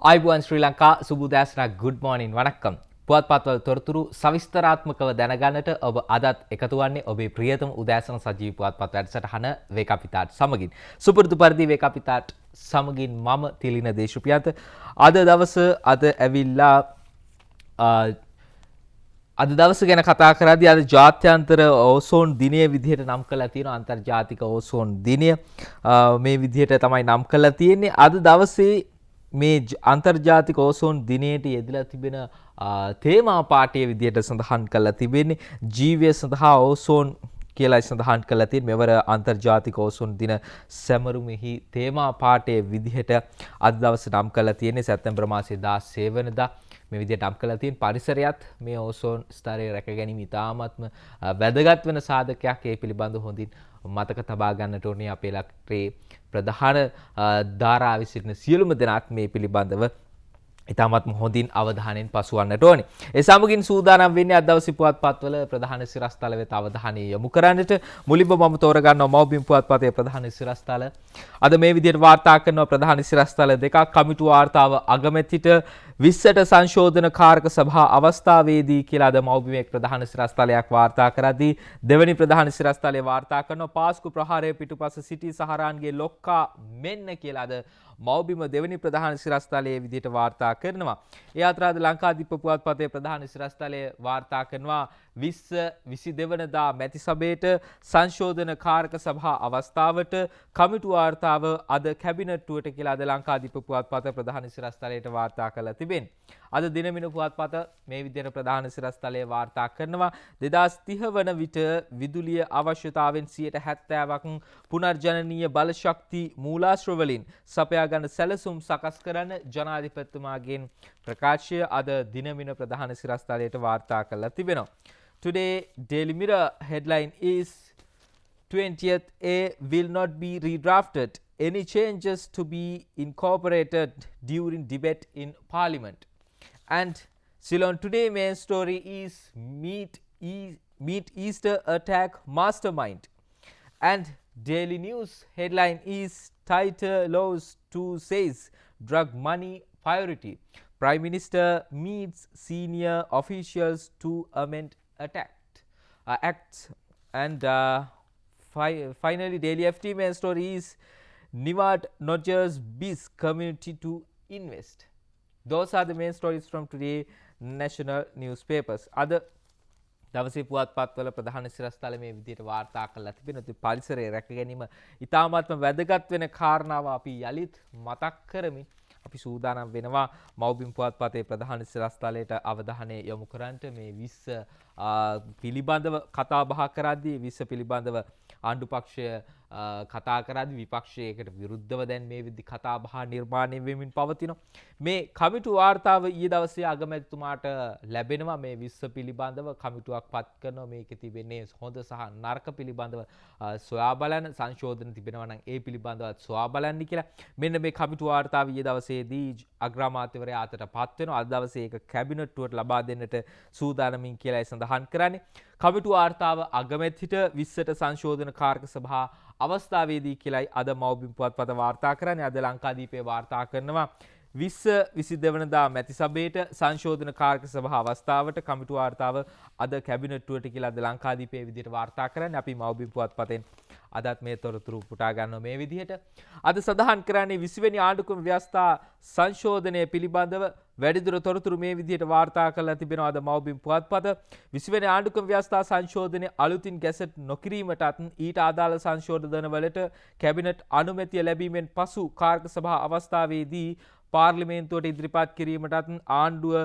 ආයිබුවන් ශ්‍රී Lanka සුබුදෑසනක් good morning වණක්කම් පුවත්පත්වල තොරතුරු සවිස්තරාත්මකව දැනගන්නට ඔබ අදත් එකතු වන්නේ ඔබේ ප්‍රියතම උදෑසන සජීවී පුවත්පත් වැඩසටහන වේක අපිටාට සමගින් සුපුරුදු පරිදි වේක අපිටාට සමගින් මම තිලින දේශප්‍රියන්ත අද ඇවිල්ලා අද දවස ගැන කතා කරද්දී අද ජාත්‍යන්තර ඕසෝන් දිනය විදිහට නම් කරලා තියෙනවා අන්තර්ජාතික ඕසෝන් දිනය මේ විදිහට තමයි නම් කරලා තියෙන්නේ අද දවසේ මේ අන්තර්ජාතික ඕසෝන් දිනයට යෙදලා තිබෙන තේමා පාඨය විදිහට සඳහන් කරලා තිබෙන්නේ ජීවය සඳහා ඕසෝන් කියලා සඳහන් කරලා තියෙන මෙවර අන්තර්ජාතික ඕසෝන් දින සැමරුමෙහි තේමා පාඨයේ විදිහට අද දවසේ නම් කරලා තියෙන්නේ සැප්තැම්බර් මාසයේ 16 වෙනිදා මේ විදිහට නම් කරලා තියෙන පරිසරයත් මේ ඕසෝන් ස්තරය රැක ගැනීම ඉතාමත්ම වැදගත් වෙන සාධකයක් ඒ පිළිබඳව හොඳින් මතක තබා ගන්නට ඕනේ අපේ ලක්ට්‍රේ ප්‍රධාන ධාරාවේ සිටින සියලුම දෙනාත් මේ පිළිබඳව ඉතාමත්ම හොඳින් අවධානයෙන් පසුවන්නට ඕනේ. ඒ සමගින් සූදානම් වෙන්නේ අද දවසේ පුවත්පත්වල ප්‍රධාන සිරස්තල වෙත අවධානය යොමු කරන්නට. මුලින්ම මම තෝරගන්නවා මව්බිම් පුවත්පතේ ප්‍රධාන සිරස්තල. අද මේ විදිහට වාර්තා කරන ප්‍රධාන සිරස්තල දෙකක් කමිටු වාර්තාව අගමැතිට 20ට සංශෝධන කාරක සභා අවස්ථාවේදී කියලා අද මව්බිමේ ප්‍රධාන සිරස්තලයක් වාර්තා කරද්දී දෙවැනි ප්‍රධාන සිරස්තලයේ වාර්තා කරන පාස්කු ප්‍රහාරය පිටුපස සිටි සහරාන්ගේ ලොක්කා මෙන්න කියලා අද මව්බිම දෙවැනි ප්‍රධාන සිරස්තලයේ විදිහට වාර්තා කරනවා. ඒ අතර අද ලංකාදීප පුවත්පතේ ප්‍රධාන සිරස්තලයේ වාර්තා කරනවා 22 වෙනිදා මැති සභේට සංශෝධන කාරක සභා අවස්ථාවට කමිටු වාර්තාව අද කැබිනට්ටුවට කියලා අද ලංකාදීප පුවත්පත ප්‍රධාන සිරස්තලයට වාර්තා කරලා තිබෙනවා. අද දිනමින පුවත්පත මේ විදිහට ප්‍රධාන සිරස්තලයේ වාර්තා කරනවා 2030 වන විට විදුලිය අවශ්‍යතාවෙන් 70%ක් පුනර්ජනනීය බලශක්ති මූලාශ්‍ර වලින් සපයා ගන්න සැලසුම් සකස් කරන ජනාධිපතිතුමාගෙන් ප්‍රකාශය අද දිනමින ප්‍රධාන සිරස්තලයට වාර්තා කරලා තිබෙනවා. Today Daily Mirror headline is 20th A will not be redrafted. Any changes to be incorporated during debate in Parliament. And Ceylon Today main story is Meet Easter attack mastermind. And Daily News headline is tighter laws to says drug money priority. Prime Minister meets senior officials to amend acts. And finally Daily FT main story is Niwat Nodger's BIS community to invest. Those are the main stories from today national newspapers. Other දවසේ පුවත්පත්වල ප්‍රධාන සිරස්තල මේ විදිහට වාර්තා කරලා තිබෙනවා. පරිසරය රැක ගැනීම ඉතාමත්ම වැදගත් වෙන කාරණාව අපි යලිත් මතක් කරමින් අපි සූදානම් වෙනවා මව්බිම් පුවත්පතේ ප්‍රධාන සිරස්තලයට අවධානය යොමු කරන්නට මේ 20 පිළිබඳව කතා බහ කරද්දී 20 පිළිබඳව ආණ්ඩු පක්ෂය කතා කරද්දී විපක්ෂයකට විරුද්ධව දැන් මේ විදි කතා බහ නිර්මාණය වෙමින් පවතිනවා. මේ කමිටු වාර්තාව ඊයේ දවසේ අගමැතිතුමාට ලැබෙනවා මේ 20 පිළිබඳව කමිටුවක් පත් කරනවා. මේකේ තිබෙන්නේ හොඳ සහ නරක පිළිබඳව සොයා බලන සංශෝධන තිබෙනවා නම් ඒ පිළිබඳව සොයා බලන්න කියලා. මෙන්න මේ කමිටු වාර්තාව ඊයේ දවසේදී අග්‍රාමාත්‍යවරයා අතට පත් වෙනවා. අද දවසේ ඒක කැබිනට්ටුවට ලබා දෙන්නට සූදානමින් කියලා සඳහන් කරන්නේ. කමිටු වාර්තාව අගමැතිට 20ට සංශෝධන කාරක සභා අවස්ථාවේදී කියලායි අද මව්බිම් පුවත්පත වාර්තා කරන්නේ. අද ලංකාදීපේ වාර්තා කරනවා 22 වෙනිදා මැති සභේට සංශෝධන කාරක සභා අවස්ථාවට කමිටු වාර්තාව අද කැබිනට්ටුවට කියලා අද ලංකාදීපේ විදිහට වාර්තා කරන්නේ. අපි මව්බිම් පුවත්පතෙන් අදත් මේ තොරතුරු පුටා ගන්නවා මේ විදිහට. අද සඳහන් කරන්නේ 20 වෙනි ආණ්ඩුක්‍රම ව්‍යවස්ථා සංශෝධනය පිළිබඳව වැඩිදුර තොරතුරු මේ විදිහට වාර්තා කරලා තිබෙනවා අද මව්බිම් පුවත්පත. 20 වෙනි ආණ්ඩුක්‍රම ව්‍යවස්ථා සංශෝධනය අලුතින් ගැසට් නොකිරීමටත් ඊට අදාළ සංශෝධන වලට කැබිනට් අනුමැතිය ලැබීමෙන් පසු කාරක සභා අවස්ථාවේදී පාර්ලිමේන්තුවට ඉදිරිපත් කිරීමටත් ආණ්ඩුව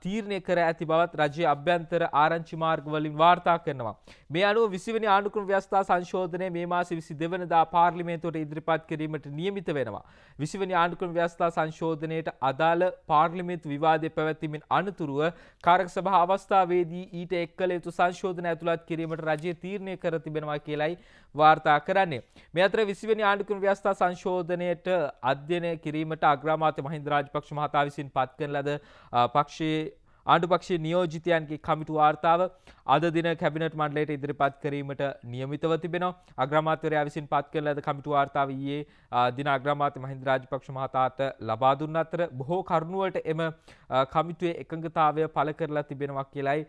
තීරණය කර ඇති බවත් රජයේ අභ්‍යන්තර ආරංචි මාර්ග වලින් වාර්තා කරනවා. මේ අනුව 20 වෙනි ආණ්ඩුක්‍රම ව්‍යවස්ථා සංශෝධනය මේ මාසේ 22 වෙනිදා පාර්ලිමේන්තුවට ඉදිරිපත් කිරීමට නියමිත වෙනවා. 20 වෙනි ආණ්ඩුක්‍රම ව්‍යවස්ථා සංශෝධනයට අදාළ පාර්ලිමේන්තු විවාදය පැවැත්වීමෙන් අනතුරුව කාරක සභා අවස්ථාවේදී ඊට එක් කළ යුතු සංශෝධන ඇතුළත් කිරීමට රජය තීරණය කර තිබෙනවා කියලයි වාර්තා කරන්නේ. මේ අතර 20 වෙනි ආණ්ඩුක්‍රම ව්‍යවස්ථා සංශෝධනයට අධ්‍යයනය කිරීමට අග්‍රාමාත්‍ය මහින්ද රාජපක්ෂ මහතා විසින් පත් කරන ලද පක්ෂයේ ආණ්ඩුපක්ෂයේ නියෝජිතයන්ගේ කමිටු වාර්තාව අද දින කැබිනට් මණ්ඩලයට ඉදිරිපත් කිරීමට නියමිතව තිබෙනවා. අග්‍රාමාත්‍යවරයා විසින් පත් කළ ලද කමිටු වාර්තාව ඊයේ දින අග්‍රාමාත්‍ය මහින්ද රාජපක්ෂ මහතාට ලබා දුන්න අතර බොහෝ කරුණු වලට එම කමිටුවේ එකඟතාවය පළ කරලා තිබෙනවා කියලායි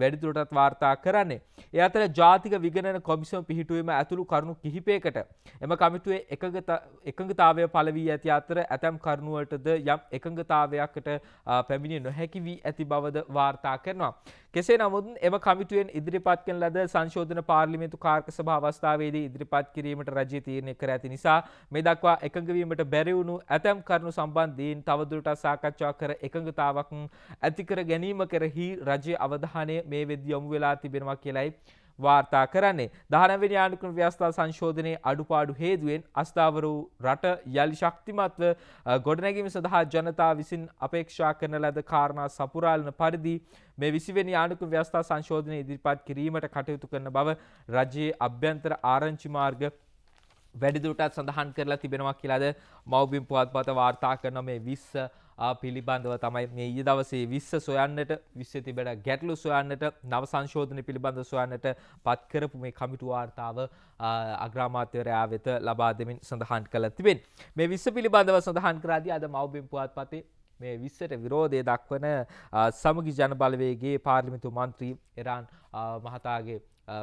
වැඩිදුරටත් වාර්තා කරන්නේ. ඒ අතර ජාතික විගණන කොමිසම පිහිටුවීම ඇතුළු කරුණු කිහිපයකට එම කමිටුවේ එකඟතාවය පළ වී ඇති අතර ඇතැම් කරුණු වලටද යම් එකඟතාවයකට පැමිණිය නොහැකි වී ඇති බවද වාර්තා කරනවා. කෙසේ නමුත් එම කමිටුවෙන් ඉදිරිපත් කරන ලද සංශෝධන පාර්ලිමේන්තු කාර්ක සභා අවස්ථාවේදී ඉදිරිපත් කිරීමට රජය තීරණය කර ඇති නිසා මේ දක්වා එකඟ වීමට බැරි වුණු ඇතැම් කරුණු සම්බන්ධයෙන් තවදුරටත් සාකච්ඡා කර එකඟතාවක් ඇති කර ගැනීම කෙරෙහි රජයේ අවධානය මේ වෙද්දී යොමු වෙලා තිබෙනවා කියලායි වාර්තා කරන්නේ. 19 වෙනි ආණ්ඩුක්‍රම ව්‍යවස්ථා සංශෝධනයේ අඩුපාඩු හේතුවෙන් අස්ථාවර වූ රට යලි ශක්තිමත්ව ගොඩනැගීම සඳහා ජනතාව විසින් අපේක්ෂා කරන ලද කාරණා සපුරාලන පරිදි මේ 20 වෙනි ආණ්ඩුක්‍රම ව්‍යවස්ථා සංශෝධනය ඉදිරිපත් කිරීමට කටයුතු කරන බව රජයේ අභ්‍යන්තර ආරංචි මාර්ග වැඩිදුරටත් සඳහන් කරලා තිබෙනවා කියලාද මව්බිම් පුවත්පත වාර්තා කරන මේ 20 පිළිබඳව තමයි මේ ඊයේ දවසේ 20 සොයන්නට 20 තිබෙන ගැටලු සොයන්නට නව සංශෝධන පිළිබඳව සොයන්නට පත් කරපු මේ කමිටු වාර්තාව අග්‍රාමාත්‍යවරයා වෙත ලබා දෙමින් සඳහන් කළා තිබෙනවා. මේ 20 පිළිබඳව සඳහන් කරාදී අද මව්බිම් පුවත්පතේ මේ 20ට විරෝධය දක්වන සමගි ජන බලවේගයේ පාර්ලිමේන්තු මන්ත්‍රී එරාන් මහතාගේ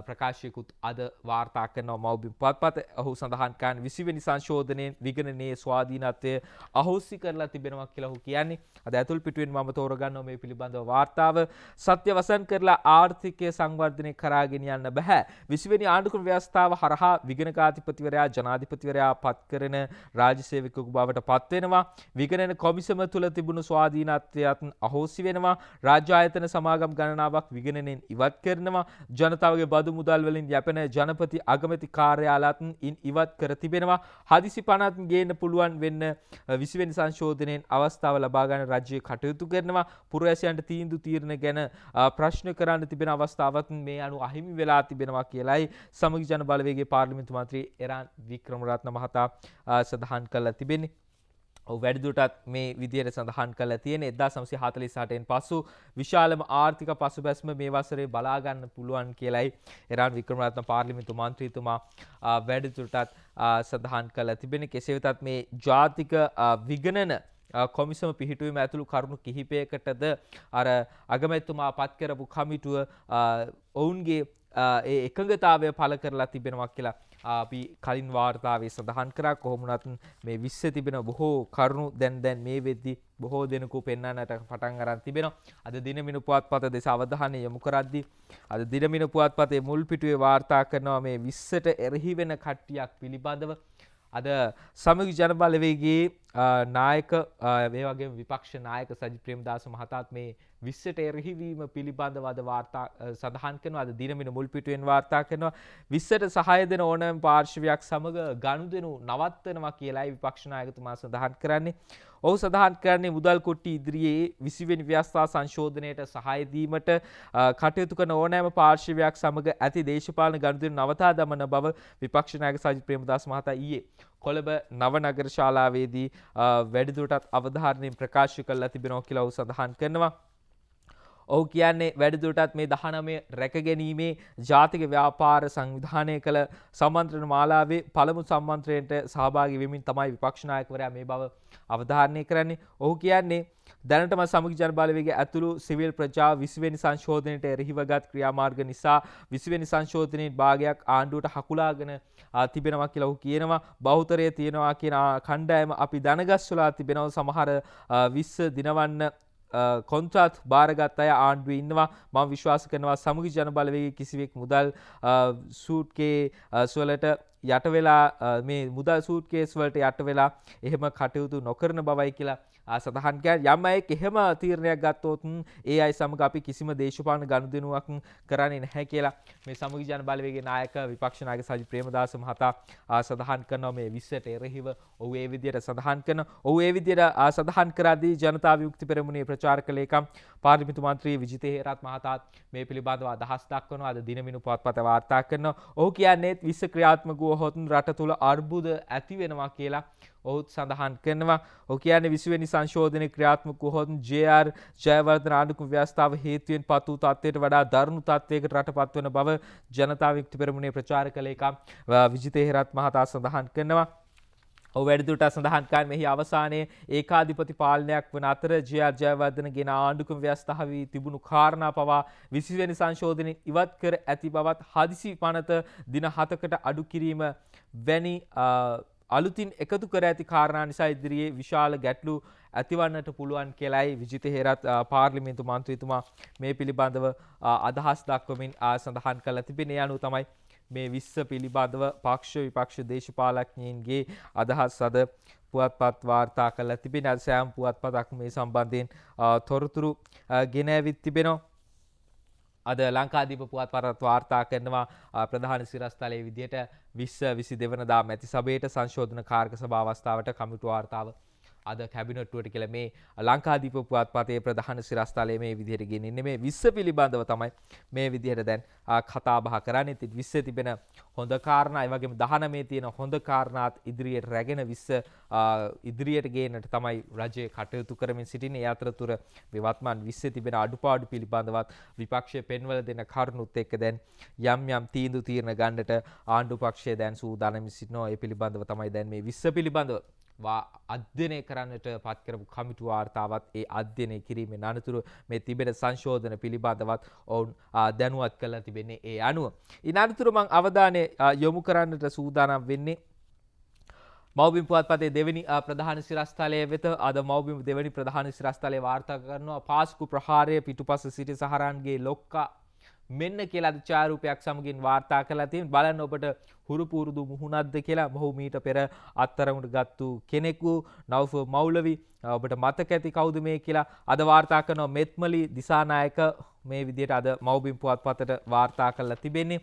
ප්‍රකාශයකුත් අද වාර්තා කරනවා මව්බිම් පුවත්පත. ඔහු සඳහන් කරන 20 වෙනි සංශෝධනයේ විගණනයේ ස්වාධීනත්වය අහෝසි කරලා තිබෙනවා කියලා ඔහු කියන්නේ. අද ඇතුල් පිටුවෙන් මම තෝරගන්නවා මේ පිළිබඳව වාර්තාව. සත්‍ය වසන් කරලා ආර්ථිකය සංවර්ධනය කරාගෙන යන්න බෑ. 20 වෙනි ආණ්ඩුක්‍රම ව්‍යවස්ථාව හරහා විගණකාධිපතිවරයා ජනාධිපතිවරයා පත් කරන රාජ්‍ය සේවකයෙකු බවට පත් වෙනවා. විගණන කොමිසම තුල තිබුණු ස්වාධීනත්වයත් අහෝසි වෙනවා. රාජ්‍ය ආයතන සමාගම් ගණනාවක් විගණනෙන් ඉවත් කරනවා. ජනතාවගේ බදු මුදල් වලින් යැපෙන ජනපති අගමැති කාර්යාලයත් ඉන් ඉවත් කර තිබෙනවා. හදිසි පනත් ගේන්න පුළුවන් වෙන්න 20 වෙනි සංශෝධනයෙන් අවස්ථාව ලබා ගන්න රජය කටයුතු කරනවා. පුරවැසියන්ට තීන්දුව තීරණ ගැන ප්‍රශ්න කරන්න තිබෙන අවස්ථාවත් මේ අනුව අහිමි වෙලා තිබෙනවා කියලායි සමගි ජන බලවේගයේ පාර්ලිමේන්තු මන්ත්‍රී එරාන් වික්‍රමරත්න මහතා සඳහන් කළා තිබෙන්නේ. වැඩිදුරටත් මේ විදියට සඳහන් කළා තියෙන 1948න් පසු විශාලම ආර්ථික පසුබැස්ම මේ වසරේ බලා ගන්න පුළුවන් කියලායි එරාන් වික්‍රමරත්න පාර්ලිමේන්තු මන්ත්‍රීතුමා වැඩිදුරටත් සඳහන් කළා තිබෙන. කෙසේ වෙතත් මේ ජාතික විගණන කොමිසම පිහිටුවීම ඇතුළු කරුණු කිහිපයකටද අර අගමැතිතුමා පත් කරපු කමිටුව ඔවුන්ගේ ඒ එකඟතාවය පළ කරලා තිබෙනවා කියලා අපි කලින් වාර්තාවේ සඳහන් කරා. කොහොම වුණත් මේ 20 තිබෙන බොහෝ කරුණු දැන් මේ වෙද්දී බොහෝ දෙනෙකු පෙන්වන්නට පටන් අරන් තිබෙනවා. අද දිනමිනු පුවත්පත දෙස අවධානය යොමු කරද්දී අද දිනමිනු පුවත්පතේ මුල් පිටුවේ වාර්තා කරනවා මේ 20ට එරෙහි වෙන කට්ටියක් පිළිබඳව. අද සමගි ජන බලවේගයේ නායක ඒ වගේම විපක්ෂ නායක සජිත් ප්‍රේමදාස මහතාත් මේ 20ට එරෙහිවීම පිළිබඳව අද වාර්තා සඳහන් කරනවා. අද දිනමින මුල් පිටුවෙන් වාර්තා කරනවා 20ට සහාය දෙන ඕනෑම පාර්ශවයක් සමග ගනුදෙනු නවත්වනවා කියලායි විපක්ෂ නායකතුමා සඳහන් කරන්නේ. ඔහු සඳහන් කරන්නේ මුදල් කොට්ටි ඉදිරියේ 20 වෙනි ව්‍යවස්ථා සංශෝධනයට සහාය දීමට කටයුතු කරන ඕනෑම පාර්ශවයක් සමග ඇති දේශපාලන ගනුදෙනු නවතා දමන බව විපක්ෂ නායක සජිත් ප්‍රේමදාස මහතා ඊයේ කොළඹ නවනගර ශාලාවේදී වැඩිදුරටත් අවධාරණයෙන් ප්‍රකාශ කළා තිබෙනවා කියලා ඔහු සඳහන් කරනවා. ඔහු කියන්නේ වැඩිදුරටත් මේ 19 රැකගැනීමේ ජාතික ව්‍යාපාර සංවිධානය කළ සම්මන්ත්‍රණ මාලාවේ පළමු සම්මන්ත්‍රණයට සහභාගී වෙමින් තමයි විපක්ෂ නායකවරයා මේ බව අවධාරණය කරන්නේ. ඔහු කියන්නේ දැනටම සමගි ජන බලවේගයේ ඇතුළු සිවිල් ප්‍රජාව 20 වෙනි සංශෝධනයට එරෙහිවගත් ක්‍රියාමාර්ග නිසා 20 වෙනි සංශෝධනයේ භාගයක් ආණ්ඩුවට හකුලාගෙන තිබෙනවා කියලා ඔහු කියනවා. බහුතරය තියෙනවා කියන කණ්ඩායම අපි දනගස්සලා තිබෙනවා. සමහර 20 දිනවන්න කොන්ත්‍රාත් බාරගත් අය ආණ්ඩුවේ ඉන්නවා. මම විශ්වාස කරනවා සමගි ජන බලවේගයේ කිසිවෙක් මුදල් සූට්කේස් වලට යට වෙලා මේ මුදල් සූට්කේස් වලට යට වෙලා එහෙම කටයුතු නොකරන බවයි කියලා සඳහන් කරනවා. යම් අයෙක් එහෙම තීරණයක් ගත්තොත් ඒ අය සමග අපි කිසිම දේශපාලන ගනුදෙනුවක් කරන්නේ නැහැ කියලා මේ සමගි ජන බලවේගයේ නායක විපක්ෂ නායක සජිත් ප්‍රේමදාස මහතා සඳහන් කරනවා. මේ 20ට එරෙහිව ඔහු ඒ විදිහට සඳහන් කරනවා. ඔහු ඒ විදිහට සඳහන් කරද්දී ජනතා විමුක්ති පෙරමුණේ ප්‍රචාරක ලේකම් පාර්ලිමේන්තු මන්ත්‍රී විජිත හේරත් මහතාත් මේ පිළිබඳව අදහස් දක්වනවා. අද දිනමිනු පුවත්පත වාර්තා කරනවා. ඔහු කියන්නේ 20 ක්‍රියාත්මක වුවහොත් රට තුල අර්බුද ඇති වෙනවා කියලා ඔහුත් සඳහන් කරනවා. ඔහු කියන්නේ 20 වෙනි සංශෝධනයේ ක්‍රියාත්මක වුවහොත් ජේ.ආර්. ජයවර්ධන ආණ්ඩුක්‍රම ව්‍යවස්ථාව හේතුවෙන් පත් වූ තත්ත්වයට වඩා දරුණු තත්ත්වයකට රටපත් වන බව ජනතා විමුක්ති පෙරමුණේ ප්‍රචාරක ලේකම් විජිත හේරත් මහතා සඳහන් කරනවා. වැඩිදුරටත් සඳහන් කරන්නේ මෙහි අවසානයේ ඒකාධිපති පාලනයක් වන අතර ජේ.ආර්. ජයවර්ධනගෙන ආණ්ඩුක්‍රම ව්‍යවස්ථාවේ තිබුණු කාරණා පවා 20 වෙනි සංශෝධනයෙන් ඉවත් කර ඇති බවත් හදිසි පනත දින 7කට අඩු කිරීම වැනි අලුතින් එකතු කර ඇති කාරණා නිසා ඉදිරියේ විශාල ගැටලු ඇතිවන්නට පුළුවන් කියලායි විජිත හේරත් පාර්ලිමේන්තු මන්ත්‍රීතුමා මේ පිළිබඳව අදහස් දක්වමින් සඳහන් කළ තිබෙනේ. අනුව තමයි මේ 20 පිළිබඳව පක්ෂ විපක්ෂ දේශපාලඥයින්ගේ අදහස් අද පුවත්පත් වාර්තා කළා තිබෙන. අද සෑම පුවත්පතක් මේ සම්බන්ධයෙන් තොරතුරු ගෙන ඇවිත් තිබෙනවා. අද ලංකාදීප පුවත්පතත් වාර්තා කරනවා ප්‍රධාන සිරස්තලයේ විදියට 20-22 වෙනිදා මැති සභාවට සංශෝධන කාර්ක සභාව අවස්ථාවට කමිටු වාර්තාව අද කැබිනට්ටුවට කියලා මේ ලංකාදීප පුවත්පතේ ප්‍රධාන සිරස්තලයේ මේ විදිහට ගෙනින්නේ. මේ 20 පිළිබඳව තමයි මේ විදිහට දැන් කතා බහ කරන්නේ. ඉතින් 20 තිබෙන හොඳ කාරණා, ඒ වගේම 19 තියෙන හොඳ කාරණාත් ඉදිරියට රැගෙන 20 ඉදිරියට ගේන්නට තමයි රජය කටයුතු කරමින් සිටින්නේ. ඒ අතරතුර මේ වත්මන් 20 තිබෙන අඩුපාඩු පිළිබඳවත් විපක්ෂය පෙන්වල දෙන කරුණුත් එක්ක දැන් යම් තීන්දුව ගන්නට ආණ්ඩු පක්ෂය දැන් සූදානම් සිටිනවා. ඒ පිළිබඳව තමයි දැන් මේ 20 පිළිබඳව අධ්‍යයනය කරන්නට පත් කරපු කමිටු වාර්තාවත් ඒ අධ්‍යයනය කිරීමෙන් අනතුරු මේ තිබෙන සංශෝධන පිළිබඳවත් ඔවුන් දැනුවත් කරලා තිබෙන්නේ ඒ අනුව. ඉන් අනතුරු මම අවධානය යොමු කරන්නට සූදානම් වෙන්නේ මව්බිම් පුවත්පතේ දෙවෙනි ප්‍රධාන සිරස්තලය වෙත. අද මව්බිම් දෙවෙනි ප්‍රධාන සිරස්තලයේ වාර්තා කරනවා පාස්කු ප්‍රහාරය පිටුපස සිටි සහරන්ගේ ලොක්කා මෙන්න කියලා අද ඡායාරූපයක් සමගින් වාර්තා කරලා තියෙන. බලන්න ඔබට හුරු පුරුදු මුහුණක්ද කියලා. මොහු මීට පෙර අත්අඩංගුවට ගත්තු කෙනෙකු නවුෆ් මෞලවි. ඔබට මතක ඇති කවුද මේ කියලා. අද වාර්තා කරනවා මෙත්මලි දිසානායක මේ විදිහට අද මව්බිම් පුවත්පතට වාර්තා කරලා තිබෙන්නේ.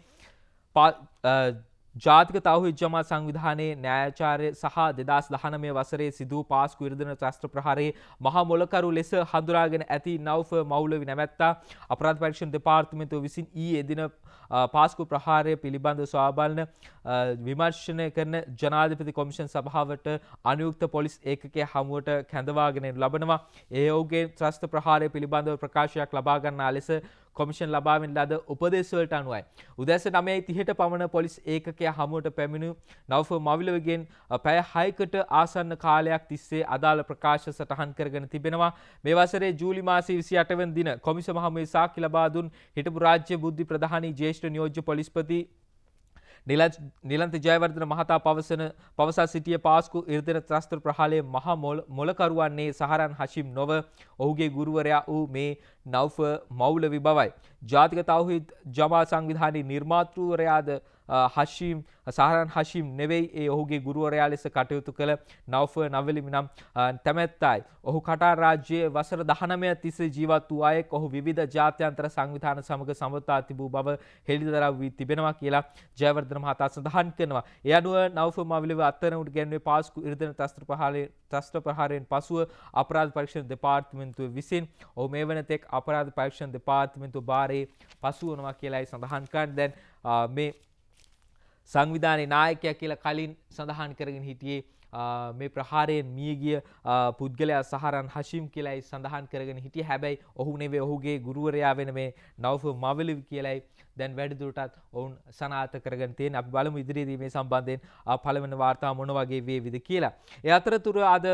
ජාතික තවහිද් ජමාත් සංවිධානයේ න්‍යායාචාර්ය සහ 2019 වසරේ සිදු වූ පාස්කු ඉරදෙන ත්‍රස්ත ප්‍රහාරයේ මහා මොලකරු ලෙස හඳුනාගෙන ඇති නවුෆ් මෞලවි නැමැත්තා අපරාධ පරීක්ෂණ දෙපාර්තමේන්තුව විසින් ඊයේ දින පාස්කු ප්‍රහාරය පිළිබඳව සොයාබලන විමර්ශනය කරන ජනාධිපති කොමිෂන් සභාවට අනුයුක්ත පොලිස් ඒකකයේ හමුවට කැඳවාගෙන ලබනවා. ඒ ඔහුගේ ත්‍රස්ත ප්‍රහාරය පිළිබඳව ප්‍රකාශයක් ලබා ගන්නා ලෙස කොමිෂන් ලබාවෙන ලද උපදෙස් වලට අනුවයි. උදෑසන 9:30ට පමණ පොලිස් ඒකකයේ හමුවට පැමිණි නවුෆ් මෞලවිගෙන් පැය 6කට ආසන්න කාලයක් තිස්සේ අදාළ ප්‍රකාශ සටහන් කරගෙන තිබෙනවා. මේ වසරේ ජූලි මාසයේ 28 වෙනි දින කොමිසම හමුවේ සාක්ෂි ලබා දුන් හිටපු රාජ්‍ය බුද්ධි ප්‍රධානී ජ්‍යෙෂ්ඨ නියෝජ්‍ය පොලිස්පති නිලන්ත ජයවර්ධන මහතා පවසා සිටිය පාස්කු ඉරදෙන ත්‍රස්ත ප්‍රහාරයේ මහා මොලකරු වන්නේ සහරන් හෂිම් නොව ඔහුගේ ගුරුවරයා වූ මේ නවුෆ් මෞලවි බවයි. ජාතික තවහිද් ජමාත් සංවිධානයේ නිර්මාතෘවරයාද සහරන් හෂිම් නෙවෙයි. ඒ ඔහුගේ ගුරුවරයා ලෙස කටයුතු කළ නවුෆ් නවලිමි නම් තැමැත්තයි. ඔහු කටාර් රාජ්‍යයේ වසර 19 තිස්සේ ජීවත් වූ අයෙක්. ඔහු විවිධ ජාත්‍යන්තර සංවිධාන සමග සමතා තිබූ බව හෙළිදරව් වී තිබෙනවා කියලා ජයවර්ධන මහතා සඳහන් කරනවා. ඒ අනුව නවුෆ් මෞලවි අත්අඩංගුවට ගැන්වේ පාස්කු ඉරදෙන ත්‍රස්ත ප්‍රහාරයෙන් පසුව අපරාධ පරීක්ෂණ දෙපාර්තමේන්තුව විසින් ඔහු මේ වන තෙක් අපරාධ පරීක්ෂණ දෙපාර්තමේන්තුව භාරයේ පසු වනවා කියලායි සඳහන් කරන්නේ. දැන් මේ සංවිධානයේ නායකයා කියලා කලින් සඳහන් කරගෙන හිටියේ මේ ප්‍රහාරයෙන් මියගිය පුද්ගලයා සහරන් හෂිම් කියලායි සඳහන් කරගෙන හිටියේ. හැබැයි ඔහු නෙවෙයි ඔහුගේ ගුරුවරයා වෙන මේ නවුෆ් මෞලවි කියලායි දැන් වැඩිදුරටත් ඔවුන් සනාථ කරගෙන තියෙන. අපි බලමු ඉදිරියේදී මේ සම්බන්ධයෙන් පළවෙනි වාර්තාව මොන වගේ වේවිද කියලා. ඒ අතරතුර අද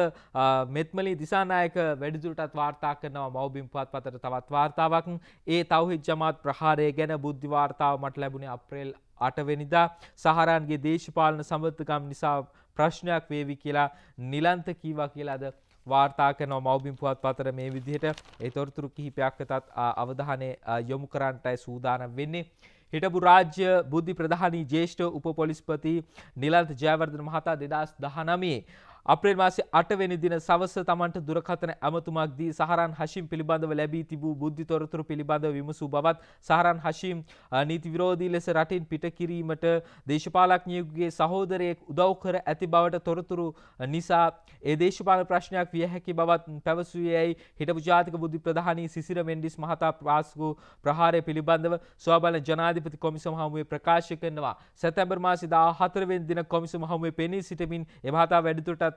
මෙත්මලි දිසානායක වැඩිදුරටත් වාර්තා කරනවා මව්බිම් පුවත්පතට තවත් වාර්තාවක්. ඒ තවහිද් ජමාත් ප්‍රහාරය ගැන බුද්ධි වාර්තාව මට ලැබුණේ අප්‍රේල් 8 වෙනිදා. සහරන්ගේ දේශපාලන සම්බන්ධකම් නිසා ප්‍රශ්නයක් වේවි කියලා නිලන්ත කීවා කියලා අද වාර්තා කරනවා මව්බිම් පුවත්පතට. මේ විදිහට ඒ තොරතුරු කිහිපයක් වෙතත් අවධානය යොමු කරන්නටයි සූදානම් වෙන්නේ. හිටපු රාජ්‍ය බුද්ධි ප්‍රධානී ජ්‍යෙෂ්ඨ උප පොලිස්පති නිලන්ත ජයවර්ධන මහතා 2019 අප්‍රේල් මාසේ 8 වෙනි දින සවස තමන්ට දුරකථන ඇමතුමක් දී සහරන් හෂිම් පිළිබඳව ලැබී තිබූ බුද්ධි තොරතුරු පිළිබඳව විමසූ බවත් සහරන් හෂිම් නීති විරෝධී ලෙස රටින් පිට කිරීමට දේශපාලඥයෙකුගේ සහෝදරයෙක් උදව් කර ඇති බවට තොරතුරු නිසා ඒ දේශපාලන ප්‍රශ්නයක් විය හැකි බවත් පැවසුවේයි හිටපු ජාතික බුද්ධි ප්‍රධානී සිසිර මෙන්ඩිස් මහතා පාස්කු ප්‍රහාරය පිළිබඳව සොයාබලන ජනාධිපති කොමිසම හමුවේ ප්‍රකාශ කරනවා. සැප්තැම්බර් මාසේ 14 වෙනි දින කොමිසම හමුවේ පෙනී සිටමින් ඒ මහතා වැඩිදුරටත්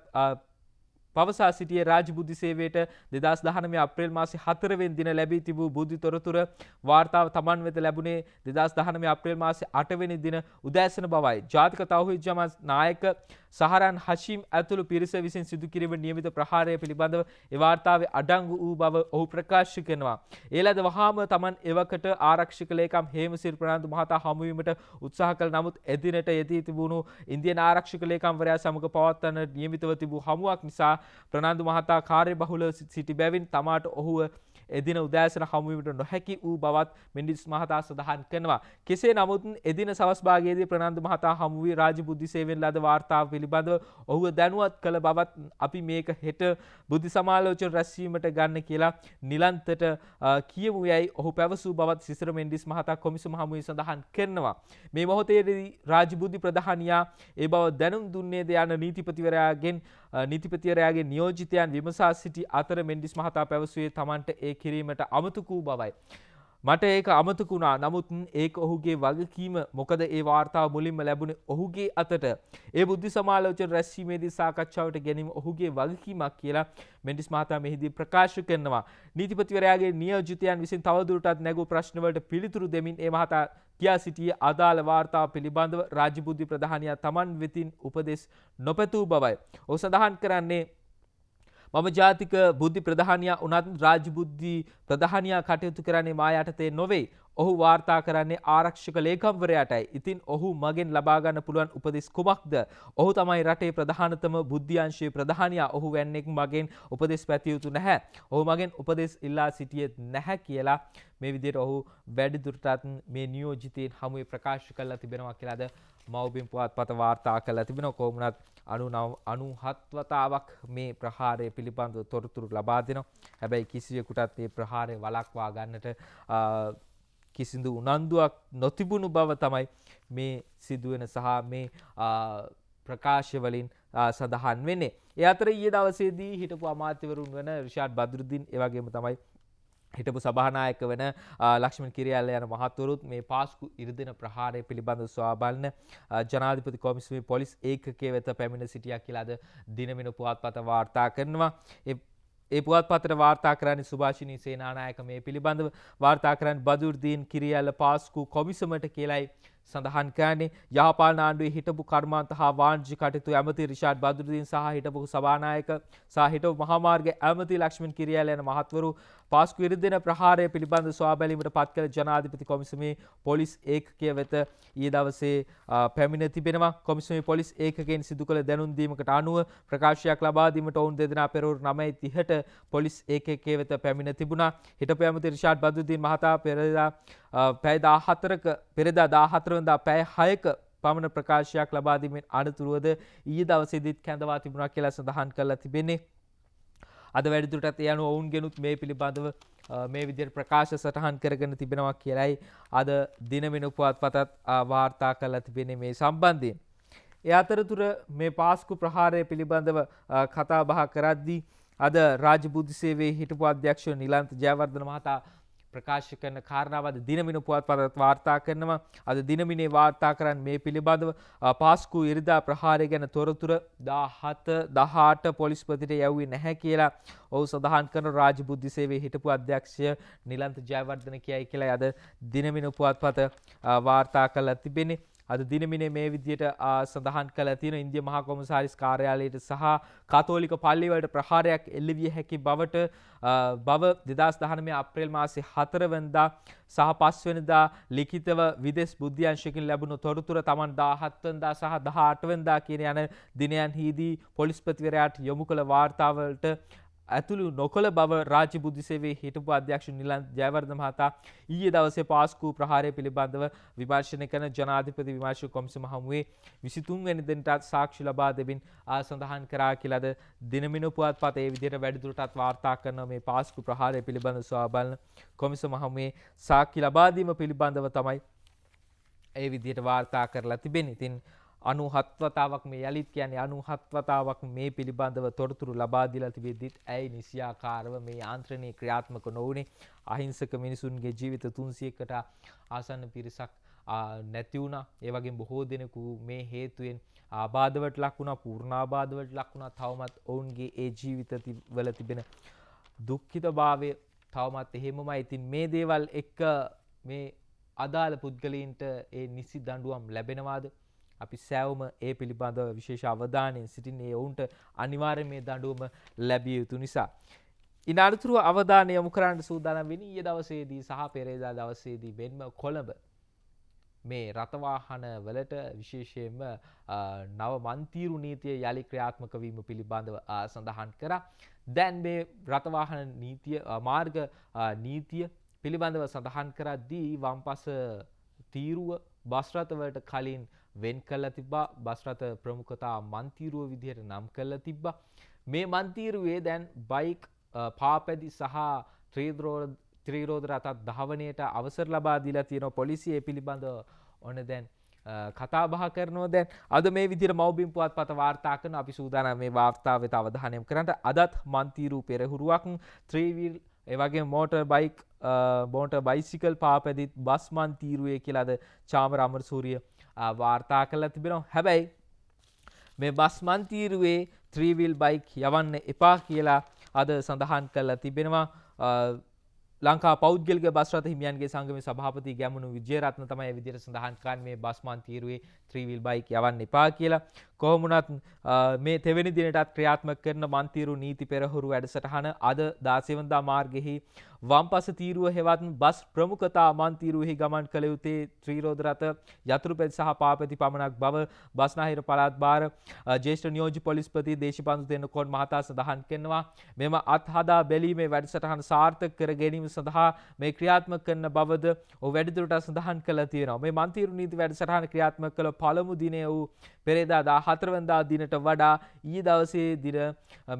පවසා සිටියේ රාජ්‍ය බුද්ධි සේවයට 2019 අප්‍රේල් මාසේ 4 වෙනි දින ලැබී තිබූ බුද්ධි තොරතුර වාර්තාව තමන් වෙත ලැබුණේ 2019 අප්‍රේල් මාසේ 8 වෙනි දින උදෑසන බවයි. ජාතික තෞහීද් ජමාත් නායක සහරන් හෂීම් ඇතුළු පිරිස විසින් සිදු කිරීම නියමිත ප්‍රහාරය පිළිබඳව ඒ වාර්තාවේ අඩංගු වූ බව ඔහු ප්‍රකාශ කරනවා. ඒ ලද වහාම තමන් එවකට ආරක්ෂක ලේකම් හේමසිරි ප්‍රනාන්දු මහතා හමුවීමට උත්සාහ කළ නමුත් එදිනට යෙදී තිබුණු ඉන්දියන් ආරක්ෂක ලේකම්වරයා සමග පවත්වන නියමිතව තිබූ හමුවක් නිසා ප්‍රනාන්දු මහතා කාර්යබහුල සිටි බැවින් තමාට ඔහුව එදින උදෑසන හමුවීමට නොහැකි වූ බවත් මෙන්ඩිස් මහතා සඳහන් කරනවා. කෙසේ නමුත් එදින සවස් භාගයේදී ප්‍රනාන්දු මහතා හමු වී රාජ්‍ය බුද්ධි සේවයෙන් ලද වාර්තාව පිළිබඳව ඔහුව දැනුවත් කළ බවත් අපි මේක හෙට බුද්ධි සමාලෝචන රැස්වීමට ගන්න කියලා නිලන්තට කියමු යයි ඔහු පැවසූ බවත් සිසිර මෙන්ඩිස් මහතා කොමිසම හමුවේ සඳහන් කරනවා. මේ මොහොතේදී රාජ්‍ය බුද්ධි ප්‍රධානියා ඒ බව දැනුම් දුන්නේද යන නීතිපතිවරයාගේ නියෝජිතයන් විමසා සිටි අතර මෙන්ඩිස් මහතා පැවසුවේ තමන්ට ඒ කිරීමට අමතක වූ බවයි. මට ඒක අමතක වුණා. නමුත් ඒක ඔහුගේ වගකීම. මොකද ඒ වාර්තාව මුලින්ම ලැබුණේ ඔහුගේ අතට. ඒ බුද්ධි සමාලෝචන රැස්වීමේදී සාකච්ඡාවට ගැනීම ඔහුගේ වගකීමක් කියලා මෙන්ඩිස් මහතා මෙහිදී ප්‍රකාශ කරනවා. නීතිපතිවරයාගේ නියෝජිතයන් විසින් තවදුරටත් නැගූ ප්‍රශ්නවලට පිළිතුරු දෙමින් ඒ මහතා කියා සිටියේ අදාළ වාර්තාව පිළිබඳව රාජ්‍ය බුද්ධි ප්‍රධානියා තමන් වෙතින් උපදෙස් නොපැතූ බවයි. ඔහු සඳහන් කරන්නේ මම ජාතික බුද්ධි ප්‍රධානියා උනත් රාජ්‍ය බුද්ධි ප්‍රධානියා කටයුතු කරන්නේ මා යටතේ නොවේ. ඔහු වාර්තා කරන්නේ ආරක්ෂක ලේකම්වරයාටයි. ඉතින් ඔහු මගෙන් ලබා ගන්න පුළුවන් උපදෙස් කුමක්ද? ඔහු තමයි රටේ ප්‍රධානතම බුද්ධි අංශයේ ප්‍රධානියා. ඔහු වෙන්නේ මගෙන් උපදෙස් පැතිය යුතු නැහැ. ඔහු මගෙන් උපදෙස් ඉල්ලා සිටියේ නැහැ කියලා මේ විදිහට ඔහු වැඩිදුරටත් මේ නියෝජිතයින් හමුවේ ප්‍රකාශ කළා තිබෙනවා කියලාද මව්බිම් පුවත්පත වාර්තා කළා තිබෙනවා. කොහොමුණත් 97 වතාවක් මේ ප්‍රහාරය පිළිබඳව තොරතුරු ලබා දෙනවා. හැබැයි කිසිවෙකුටත් මේ ප්‍රහාරය වළක්වා ගන්නට කිසිදු උනන්දුවක් නොතිබුණු බව තමයි මේ සිදුවෙන සහ මේ ප්‍රකාශ වලින් සඳහන් වෙන්නේ. ඒ අතර ඊයේ දවසේදී හිටපු අමාත්‍යවරුන් වන රිෂාඩ් බද්රුද්දීන් ඒ වගේම තමයි හිටපු සභානායක වෙන ලක්ෂ්මන් කිරියාල යන මහත්වරුත් මේ පාස්කු ඉරිදින ප්‍රහාරය පිළිබඳව සොයා බලන ජනාධිපති කොමිසමේ පොලිස් ඒකකයේ වෙත පැමිණ සිටියා කියලාද දිනමින පුවත්පත වාර්තා කරනවා. ඒ පුවත්පතට වාර්තා කරන්නේ සුභාෂිනී සේනානායක මේ පිළිබඳව වාර්තා කරන්නේ බදුර්දීන් කිරියාල පාස්කු කොමිසමට කියලායි සඳහන් කරන්නේ. යහපාලන ආණ්ඩුවේ හිටපු කර්මාන්ත හා වාණිජ්‍ය කටයුතු ඇමති රිෂාඩ් බදුර්දීන් සහ හිටපු සභානායක සහ හිටපු මහාමාර්ග ඇමති ලක්ෂ්මන් කිරියාල යන මහත්වරු පාස්කු ඉරිදින ප්‍රහාරය පිළිබඳ සොයා බැලීමට පත් කළ ජනාධිපති කොමිසමේ පොලිස් ඒකකය වෙත ඊයේ දවසේ පැමිණ තිබෙනවා. කොමිසමේ පොලිස් ඒකකයෙන් සිදු කළ දැනුම් දීමකට අනුව ප්‍රකාශයක් ලබා දීමට ඔවුන් දෙදෙනා පෙරවරු 9:30ට පොලිස් ඒකකය වෙත පැමිණ තිබුණා. හිටපු ඇමති රිෂාඩ් බදුර්දීන් මහතා පෙරදා 14 වෙනිදා පැය 6ක පමණ ප්‍රකාශයක් ලබා දීමෙන් අනතුරුවද ඊයේ දවසේදීත් කැඳවා තිබුණා කියලා සඳහන් කරලා තිබෙන්නේ. අද වැඩිදුරටත් ඒ අනුව ඔවුන්ගෙනුත් මේ පිළිබඳව මේ විදිහට ප්‍රකාශ සටහන් කරගෙන තිබෙනවා කියලායි අද දිනවෙන පුවත්පතත් වාර්තා කරලා තිබෙන්නේ මේ සම්බන්ධයෙන්. ඒ අතරතුර මේ පාස්කු ප්‍රහාරය පිළිබඳව කතා බහ කරද්දී අද රාජ්‍ය බුද්ධි සේවයේ හිටපු අධ්‍යක්ෂ නිලන්ත ජයවර්ධන මහතා ප්‍රකාශ කරන කාරණාව අද දිනමින පුවත්පතත් වාර්තා කරනවා. අද දිනමිනේ වාර්තා කරන්නේ මේ පිළිබඳව පාස්කු ඉරිදා ප්‍රහාරය ගැන තොරතුරු 17-18 පොලිස්පතිට යවුවේ නැහැ කියලා ඔහු සඳහන් කරන රාජ්‍ය බුද්ධි සේවයේ හිටපු අධ්‍යක්ෂය නිලන්ත ජයවර්ධන කියයි කියලා අද දිනමින පුවත්පත වාර්තා කරලා තිබෙන්නේ. අද දිනමිනේ මේ විදියට සඳහන් කළා තියෙන ඉන්දියා මහා කොමසාරිස් කාර්යාලයට සහ කතෝලික පල්ලිවලට ප්‍රහාරයක් එල්ලවිය හැකි බවට 2019 අප්‍රේල් මාසේ 4 වෙනිදා සහ 5 වෙනිදා ලිඛිතව විදේශ බුද්ධි අංශකින් ලැබුණු තොරතුර Taman 17 වෙනිදා සහ 18 වෙනිදා කියන යන දිනයන්හිදී පොලිස්පතිවරයාට යොමු කළ වාර්තාවලට ඇතුළු නොකළ බව රාජ්‍ය බුද්ධි සේවයේ හිටපු අධ්‍යක්ෂ නිලන්ත ජයවර්ධන මහතා ඊයේ දවසේ පාස්කු ප්‍රහාරය පිළිබඳව විමර්ශනය කරන ජනාධිපති විමර්ශක කොමිසම හමුවේ 23 වෙනි දිනට සාක්ෂි ලබා දෙමින් සඳහන් කරා කියලාද දිනමින පුවත්පත ඒ විදිහට වැඩිදුරටත් වාර්තා කරන මේ පාස්කු ප්‍රහාරය පිළිබඳව සොයා බලන කොමිසම හමුවේ සාක්ෂි ලබා දීම පිළිබඳව තමයි ඒ විදිහට වාර්තා කරලා තිබෙන්නේ. ඉතින් 97 වතාවක් මේ යලිත් කියන්නේ 97 වතාවක් මේ පිළිබඳව තොරතුරු ලබා දීලා තිබෙද්දිත් ඇයි නිසියාකාරව මේ යාන්ත්‍රණය ක්‍රියාත්මක නොවුනේ? අහිංසක මිනිසුන්ගේ ජීවිත 300කට ආසන්න පිරිසක් නැති වුණා. ඒ වගේම බොහෝ දෙනෙකු මේ හේතුවෙන් ආබාධවට ලක් වුණා, පූර්ණාබාධවට ලක් වුණා. තවමත් ඔවුන්ගේ ඒ ජීවිත වල තිබෙන දුක්ඛිතභාවය තවමත් එහෙමමයි. ඉතින් මේ දේවල් එක්ක මේ අදාළ පුද්ගලයින්ට ඒ නිසි දඬුවම් ලැබෙනවාද? අපි සෑවම ඒ පිළිබඳව විශේෂ අවධානයෙන් සිටින්නේ ඔවුන්ට අනිවාර්යයෙන් මේ දඬුවම ලැබිය යුතු නිසා. ඉන් අනතුරුව අවධානය යොමු කරන්න සූදානම් වෙන්නේ ඊයේ දවසේදී සහ පෙරේදා දවසේදී වෙන්ම කොළඹ මේ රථවාහන වලට විශේෂයෙන්ම නව මන්තිරු නීතිය යළි ක්‍රියාත්මක වීම පිළිබඳව සඳහන් කරා. දැන් මේ රථවාහන නීතිය මාර්ග නීතිය පිළිබඳව සඳහන් කරද්දී වම්පස තීරුව බස් රථවලට කලින් වෙන් කළා තිබ්බා. බස් රථ ප්‍රමුඛතා මන්තිරුව විදිහට නම් කළා තිබ්බා. මේ මන්තිරුවේ දැන් බයික් පාපැදි සහ ත්‍රිරෝද රථත් ධාවනයට අවසර ලබා දීලා තියෙනවා. පොලිසිය ඒ පිළිබඳව ඔන්න දැන් කතා බහ කරනවා. දැන් අද මේ විදිහට මව්බිම් පුවත්පත වාර්තා කරන අපි සූදානම් මේ වාර්තාව වෙත අවධානය යොමු කරන්න. අදත් මන්තිරු පෙරහුරුවක් 3 wheel ඒ වගේම මෝටර් බයිසිකල් පාපැදිත් බස් මන්තිරුවේ කියලා අද චාමර අමරසූරිය වාර්තා කරලා තිබෙනවා. හැබැයි මේ බස් මන්තිරුවේ 3 wheel බයික් යවන්න එපා කියලා අද සඳහන් කරලා තිබෙනවා. ලංකා පෞද්ගලික බස් රථ හිමියන්ගේ සංගමේ සභාපති ගැමුණු විජේරත්න තමයි මේ විදිහට සඳහන් කරන්නේ මේ බස් මන්තිරුවේ 3 wheel බයික් යවන්න එපා කියලා. කොහොම වුණත් මේ තෙවැනි දිනටත් ක්‍රියාත්මක කරන මන්තිරු නීති පෙරහුරු වැඩසටහන අද 16 වෙනිදා මාර්ගයේ වම්පස තීරුව හෙවත් බස් ප්‍රමුඛතා මන්තිරුවෙහි ගමන් කළ යුත්තේ ත්‍රිරෝද රථ යතුරුපැදි සහ පාපැදි පමණක් බව බස්නාහිර පළාත් භාර ජ්‍යෙෂ්ඨ නියෝජ්‍ය පොලිස්පති දේශපාලන තෙන්නකෝන් මහතා සඳහන් කරනවා. මෙම අත්හදා බැලීමේ වැඩසටහන සාර්ථක කර ගැනීම සඳහා මේ ක්‍රියාත්මක කරන බවද ඔහු වැඩිදුරටත් සඳහන් කළා තියෙනවා. මේ මන්තිරු නීති වැඩසටහන ක්‍රියාත්මක කළ පළමු දිනය වූ පෙරේදා 14 වෙනිදා දිනට වඩා ඊයේ දවසේ දින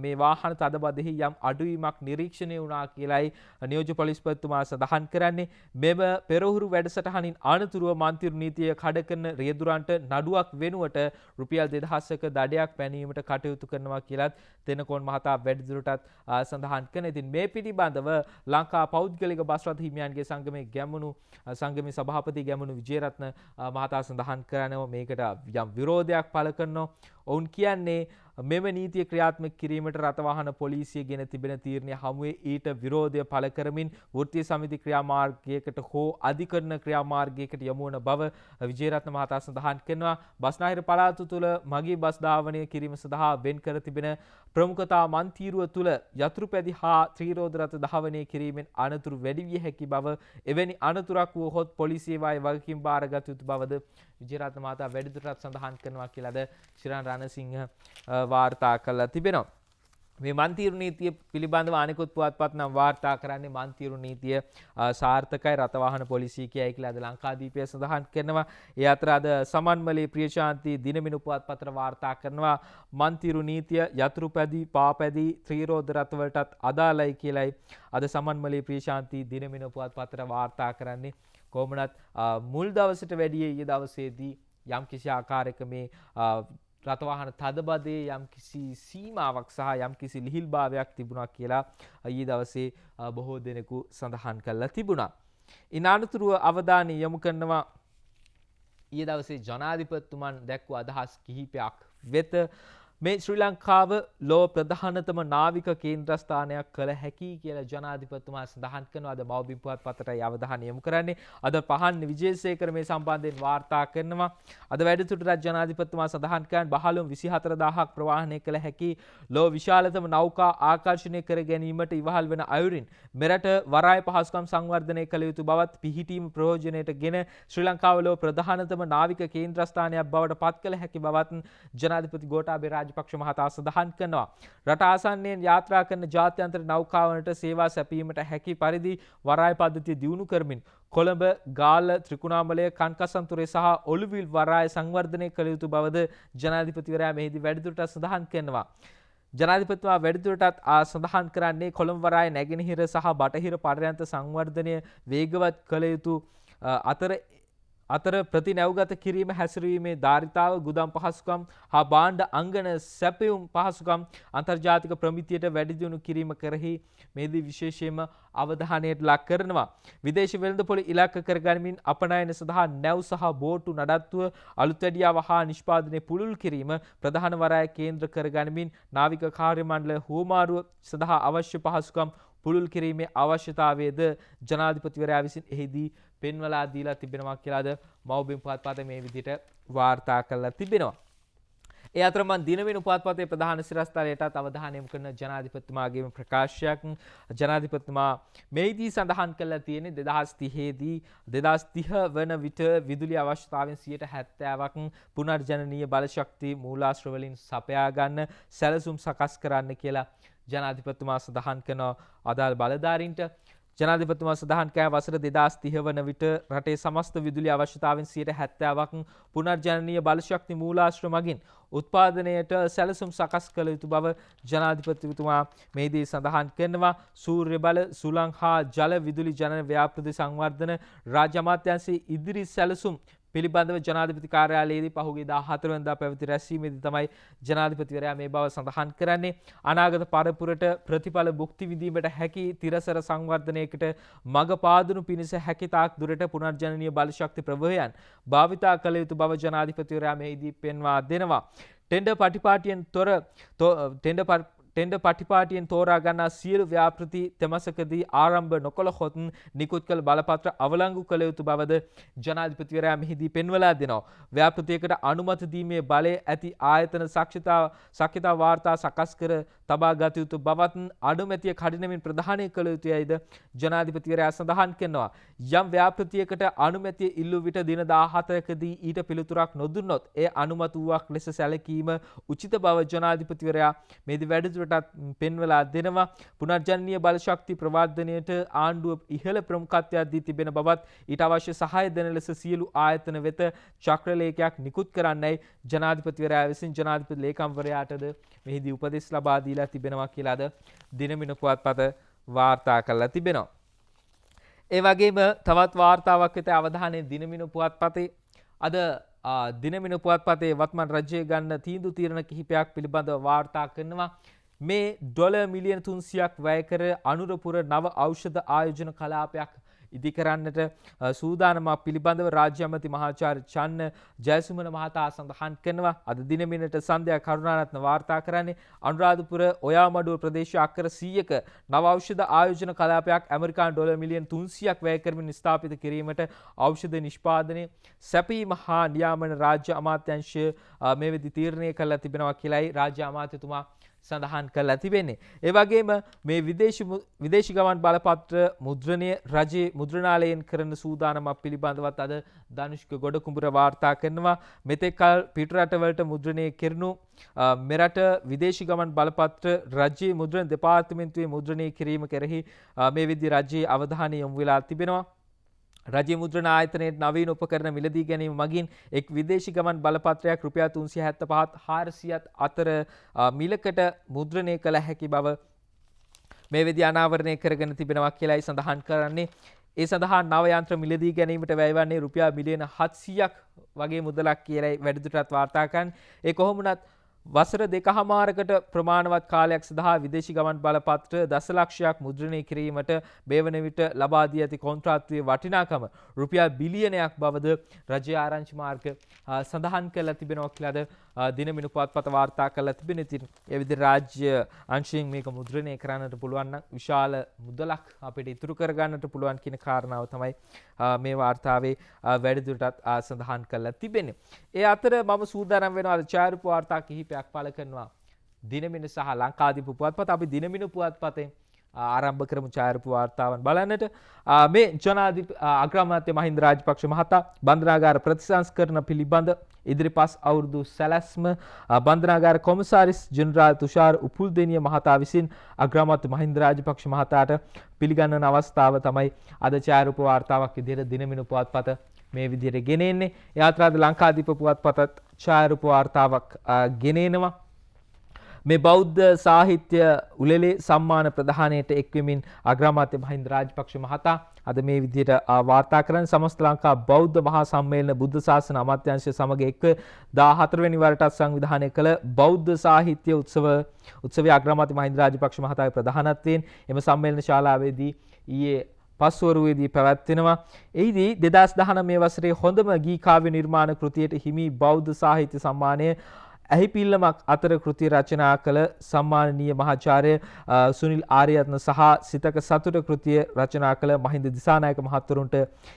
මේ වාහන තදබදෙහි යම් අඩුවීමක් නිරීක්ෂණය වුණා කියලායි නියෝජ්‍ය පොලිස්පතිතුමා සඳහන් කරන්නේ. මෙම පෙරහුරු වැඩසටහනින් අනතුරුව මන්තිරු නීතිය කඩ කරන රියදුරන්ට නඩුවක් වෙනුවට රුපියල් 2000ක දඩයක් පැනීමට කටයුතු කරනවා කියලත් තෙන්නකෝන් මහතා වැඩිදුරටත් සඳහන් කරනවා. ඉතින් මේ පිළිබඳව ලංකා පෞද්ගලික බස් රථ හිමියන්ගේ සංගමේ සභාපති ගැමුණු විජේරත්න මහතා සඳහන් කරනවා මේකට යම් විරෝධයක් පළ කරනවා. ඔවුන් කියන්නේ මෙම නීතිය ක්‍රියාත්මක කිරීමට රථවාහන පොලිසිය ගෙන තිබෙන තීරණය හමුවේ ඊට විරෝධය පළ කරමින් වෘත්තීය සමිති ක්‍රියාමාර්ගයකට හෝ අධිකරණ ක්‍රියාමාර්ගයකට යොමු වන බව විජේරත්න මහතා සඳහන් කරනවා. බස්නාහිර පළාත තුළ මගී බස් ධාවනය කිරීම සඳහා වෙන් කර තිබෙන ප්‍රමුඛතා මන්තිරුව තුළ යතුරුපැදි හා ත්‍රිරෝද රථ ධාවනය කිරීමෙන් අනතුරු වැඩි විය හැකි බව එවැනි අනතුරක් වුවහොත් පොලිසිය වායේ වගකීම් බාරගත යුතු බවද විජේරත්න මහතා වැඩිදුරටත් සඳහන් කරනවා කියලාද ශ්‍රීරාන් රණසිංහ වාර්තා කළා තිබෙනවා. මේ මන්තිරු නීතිය පිළිබඳව අනෙකුත් පුවත්පත් නම් වාර්තා කරන්නේ මන්තිරු නීතිය සාර්ථකයි රථවාහන පොලිසිය කියයි කියලා අද ලංකාදීපය සඳහන් කරනවා. ඒ අතර අද සමන්මලේ ප්‍රියශාන්ති දිනමිනු පුවත්පතට වාර්තා කරනවා මන්තිරු නීතිය යතුරුපැදි පාපැදි ත්‍රිරෝද රථවලටත් අදාළයි කියලයි අද සමන්මලේ ප්‍රියශාන්ති දිනමිනු පුවත්පතට වාර්තා කරන්නේ. කොහොමනත් මුල් දවසට වැඩිය ඊයේ දවසේදී යම් කිසි ආකාරයක මේ රථවාහන තදබදේ යම් කිසි සීමාවක් සහ යම් කිසි ලිහිල්භාවයක් තිබුණා කියලා ඊයේ දවසේ බොහෝ දෙනෙකු සඳහන් කළා තිබුණා. ඉන් අනතුරුව අවධානය යොමු කරනවා ඊයේ දවසේ ජනාධිපතිතුමන් දැක්වූ අදහස් කිහිපයක් වෙත. මේ ශ්‍රී ලංකාව ලෝ ප්‍රධානතම නාවික කේන්ද්‍රස්ථානයක් කළ හැකි කියලා ජනාධිපතිතුමා සඳහන් කරනවා. අද මව්බිම් පුවත්පතට අවධානය යොමු කරන්නේ. අද පහන් විජේසේකර මේ සම්බන්ධයෙන් වාර්තා කරනවා. අද වැඩිදුරටත් ජනාධිපතිතුමා සඳහන් කරන්නේ 14000ක් ප්‍රවාහනය කළ හැකි ලෝ විශාලතම නෞකා ආකර්ෂණය කර ගැනීමට ඉවහල් වන අයුරින් මෙරට වරාය පහසුකම් සංවර්ධනය කළ යුතු බවත් පිහිටීම ප්‍රයෝජනයට ගෙන ශ්‍රී ලංකාව ලෝ ප්‍රධානතම නාවික කේන්ද්‍රස්ථානයක් බවට පත් කළ හැකි බවත් ජනාධිපති ගෝඨාභය රාජපක්ෂ මහතා සඳහන් කරනවා. රට ආසන්නයෙන් යාත්‍රා කරන ජාත්‍යන්තර නෞකාවලට සේවා සැපීමට හැකි පරිදි වරාය පද්ධතිය දියුණු කරමින් කොළඹ, ගාල්ල, ත්‍රිකුණාමලය, කන්කසන්තුරේ සහ ඔළුවිල් වරාය සංවර්ධනය කළ යුතු බවද ජනාධිපතිවරයා මෙහිදී වැඩිදුරටත් සඳහන් කරනවා. ජනාධිපතිතුමා වැඩිදුරටත් සඳහන් කරන්නේ කොළඹ වරාය නැගෙනහිර සහ බටහිර පර්යන්ත සංවර්ධනය වේගවත් කළ යුතු අතර ප්‍රතිනැව්ගත කිරීම හැසිරීමේ ධාරිතාව ගුදම් පහසුකම් හා භාණ්ඩ අංගන සැපයුම් පහසුකම් අන්තර්ජාතික ප්‍රමිතියට වැඩි දියුණු කිරීම කෙරෙහි මේදී විශේෂයෙන්ම අවධානයට ලක් කරනවා. විදේශ වෙළඳපොළ ඉලක්ක කරගනිමින් අපනයන සඳහා නැව් සහ බෝට්ටු නඩත්තුව අලුත් වැඩියාව හා නිෂ්පාදනය පුළුල් කිරීම ප්‍රධාන වරාය කේන්ද්‍ර කරගනිමින් නාවික කාර්ය මණ්ඩල හුවමාරුව සඳහා අවශ්‍ය පහසුකම් පුළුල් කිරීමේ අවශ්‍යතාවයද ජනාධිපතිවරයා විසින් එහිදී පෙන්වලා දීලා තිබෙනවා කියලාද මව්බිම් පුවත්පත මේ විදිහට වාර්තා කරලා තිබෙනවා. ඒ අතර මන් දිනවෙන පුවත්පතේ ප්‍රධාන සිරස්තලයටත් අවධානය යොමු කරන ජනාධිපතිතුමාගේම ප්‍රකාශයක් ජනාධිපතිතුමා මේදී සඳහන් කළා තියෙන්නේ 2030 දී 2030 වන විට විදුලි අවශ්‍යතාවෙන් 70%ක් පුනර්ජනනීය බලශක්ති මූලාශ්‍ර වලින් සපයා ගන්න සැලසුම් සකස් කරන්න කියලා ජනාධිපතිතුමා සඳහන් කරන අදාළ බලධාරීන්ට ජනාධිපතිතුමා සඳහන් කළ වසර 2030 වන විට රටේ සමස්ත විදුලි අවශ්‍යතාවෙන් 70%ක් පුනර්ජනනීය බලශක්ති මූලාශ්‍ර මගින් උත්පාදනයට සැලසුම් සකස් කළ යුතු බව ජනාධිපතිතුමා මේදී සඳහන් කරනවා. සූර්ය බල සුළං හා ජල විදුලි ජනන ව්‍යාපෘති සංවර්ධන රාජ්‍ය අමාත්‍යාංශයේ ඉදිරි සැලසුම් පිළිබඳව ජනාධිපති කාර්යාලයේදී පහුගිය 14 වෙනිදා පැවති රැස්වීමේදී තමයි ජනාධිපතිවරයා මේ බව සඳහන් කරන්නේ. අනාගත පරපුරට ප්‍රතිඵල භුක්ති විඳීමට හැකි තිරසර සංවර්ධනයකට මඟ පාදුණු පිණිස හැකිතාක් දුරට පුනර්ජනනීය බලශක්ති ප්‍රභවයන් භාවිතා කළ යුතු බව ජනාධිපතිවරයා මෙහිදී පෙන්වා දෙනවා. ටෙන්ඩර් පටිපාටියෙන් තෝරා ගන්නා සියලු ව්‍යාපෘති තෙමසකදී ආරම්භ නොකළහොත් නිකුත් කළ බලපත්‍ර අවලංගු කළ යුතු බවද ජනාධිපතිවරයා මෙහිදී පෙන්වලා දෙනවා. ව්‍යාපෘතියකට අනුමත දීමේ බලය ඇති ආයතන ශක්්‍යතා වාර්තා සකස් කර තබා ගත යුතු බවත් අනුමැතිය කඩිනමින් ප්‍රධානය කළ යුතුයයිද ජනාධිපතිවරයා සඳහන් කරනවා. යම් ව්‍යාපෘතියකට අනුමැතිය ඉල්ලූ විට දින 14කදී ඊට පිළිතුරක් නොදුන්නොත් එය අනුමත වූවක් ලෙස සැලකීම උචිත බව ජනාධිපතිවරයා මේදී වැඩිදුරටත් පෙන්වලා දෙනවා. පුනර්ජනනීය බලශක්ති ප්‍රවර්ධනයට ආණ්ඩුව ඉහළ ප්‍රමුඛත්වයක් දී තිබෙන බවත් ඊට අවශ්‍ය සහාය දෙන ලෙස සියලු ආයතන වෙත චක්‍රලේඛයක් නිකුත් කරන්නයි ජනාධිපතිවරයා විසින් ජනාධිපති ලේකම්වරයාටද මෙහිදී උපදෙස් ලබා දීලා තිබෙනවා කියලාද දිනමින පුවත්පත වාර්තා කරලා තිබෙනවා. ඒ වගේම තවත් වාර්තාවක් වෙත අවධානය දිනමින පුවත්පතේ අද දිනමින පුවත්පතේ වත්මන් රජය ගන්න තීන්දුව තීරණ කිහිපයක් පිළිබඳව වාර්තා කරනවා. මේ ඩොලර් මිලියන 300ක් වැය කර අනුරපුර නව ඖෂධ ආයෝජන කලාපයක් ඉදි කරන්නට සූදානමක් පිළිබඳව රාජ්‍ය අමාත්‍ය මහාචාර්ය චන්න ජයසුමන මහතා සඳහන් කරනවා. අද දිනමිනට සන්ධ්‍යා කරුණාරත්න වාර්තා කරන්නේ අනුරාධපුර ඔයාමඩුව ප්‍රදේශයේ අක්කර 100ක නව ඖෂධ ආයෝජන කලාපයක් ඇමරිකානු ඩොලර් මිලියන 300ක් වැය කරමින් ස්ථාපිත කිරීමට ඖෂධ නිෂ්පාදනය සැපීම හා නියාමන රාජ්‍ය අමාත්‍යාංශය මේ වෙදි තීරණය කළා තිබෙනවා කියලායි රාජ්‍ය අමාත්‍යතුමා සඳහන් කරලා තිබෙන්නේ. ඒ වගේම මේ විදේශී ගමන් බලපත්‍ර මුද්‍රණය රජයේ මුද්‍රණාලයෙන් කරන සූදානමක් පිළිබඳවත් අද ධනුෂ්ක ගොඩකුඹුර වාර්තා කරනවා. මෙතෙක් කල පිටරටවලට මුද්‍රණය කෙරුණු මෙරට විදේශී ගමන් බලපත්‍ර රජයේ මුද්‍රණ දෙපාර්තමේන්තුවේ මුද්‍රණය කිරීම කෙරෙහි මේ විදි රජයේ අවධානය යොමු වෙලා තිබෙනවා. රජයේ මුද්‍රණ ආයතනයේ නවීන උපකරණ මිලදී ගැනීම මගින් එක් විදේශී ගමන් බලපත්‍රයක් රුපියල් 375ත් 400ත් අතර මිලකට මුද්‍රණය කළ හැකි බව මේ වෙදී අනාවරණය කරගෙන තිබෙනවා කියලායි සඳහන් කරන්නේ. ඒ සඳහා නව යන්ත්‍ර මිලදී ගැනීමට වැයවන්නේ රුපියල් මිලියන 700ක් වගේ මුදලක් කියලායි වැඩිදුරටත් වාර්තා කරන්නේ. ඒ කොහොමුණත් වසර 2කමාරකට ප්‍රමාණවත් කාලයක් සඳහා විදේශී ගමන් බලපත්‍ර දසලක්ෂයක් මුද්‍රණය කිරීමට බේවන විට ලබා දී ඇති කොන්ත්‍රාත්තුවේ වටිනාකම රුපියල් බිලියනයක් බවද රජයේ ආරංචි මාර්ග සඳහන් කරලා තිබෙනවා කියලාද දිනමින පුවත්පත වාර්තා කරලා තිබෙන. ඉතින් ඒ විදිහට රාජ්‍ය අංශයෙන් මේක මුද්‍රණය කරන්නට පුළුවන් නම් විශාල මුදලක් අපිට ඉතුරු කර ගන්නට පුළුවන් කියන කාරණාව තමයි මේ වාර්තාවේ වැඩිදුරටත් සඳහන් කරලා තිබෙන්නේ. ඒ අතර මම සූදානම් වෙනවා අද ඡායාරූප වාර්තා කිහිපයක් පළ කරනවා දිනමින සහ ලංකාදීප පුවත්පත. අපි දිනමින පුවත්පතෙන් ආරම්භ කරමු ඡායාරූප වාර්තාවන් බලන්නට. මේ ජනාධිපති අග්‍රාමාත්‍ය මහින්ද රාජපක්ෂ මහතා බන්ධනාගාර ප්‍රතිසංස්කරණ පිළිබඳ ඉදිරිපස් අවුරුදු සැලැස්ම බන්ධනාගාර කොමසාරිස් ජෙනරාල් තුෂාර උපුල්දෙනිය මහතා විසින් අග්‍රාමාත්‍ය මහින්ද රාජපක්ෂ මහතාට පිළිගන්වන අවස්ථාව තමයි අද ඡායාරූප වාර්තාවක් විදිහට දිනමින පුවත්පත මේ විදිහට ගෙනෙන්නේ. ඒ අතර අද ලංකාදීප පුවත්පතත් ඡායාරූප වාර්තාවක් ගෙනෙනවා. මේ බෞද්ධ සාහිත්‍ය උළෙලේ සම්මාන ප්‍රදානයට එක්වෙමින් අග්‍රාමාත්‍ය මහින්ද රාජපක්ෂ මහතා අද මේ විදිහට වාර්තා කරන සමස්ත ලංකා බෞද්ධ මහා සම්මේලන බුද්ධ ශාසන අමාත්‍යාංශය සමග එක්ව 14 වෙනි වරටත් සංවිධානය කළ බෞද්ධ සාහිත්‍ය උත්සවයේ අග්‍රාමාත්‍ය මහින්ද රාජපක්ෂ මහතාගේ ප්‍රධානත්වයෙන් එම සම්මේලන ශාලාවේදී ඊයේ පස්වරුවේදී පැවැත්වෙනවා. එහිදී 2019 වසරේ හොඳම ගී කාව්‍ය නිර්මාණ කෘතියට හිමි බෞද්ධ සාහිත්‍ය සම්මානය ඇහිපිල්ලමක් අතර කෘතිය රචනා කළ සම්මානනීය මහාචාර්ය සුනිල් ආරියත්න සහ සිතක සතුට කෘතිය රචනා කළ මහින්ද දිසානායක මහත්වරුන්ට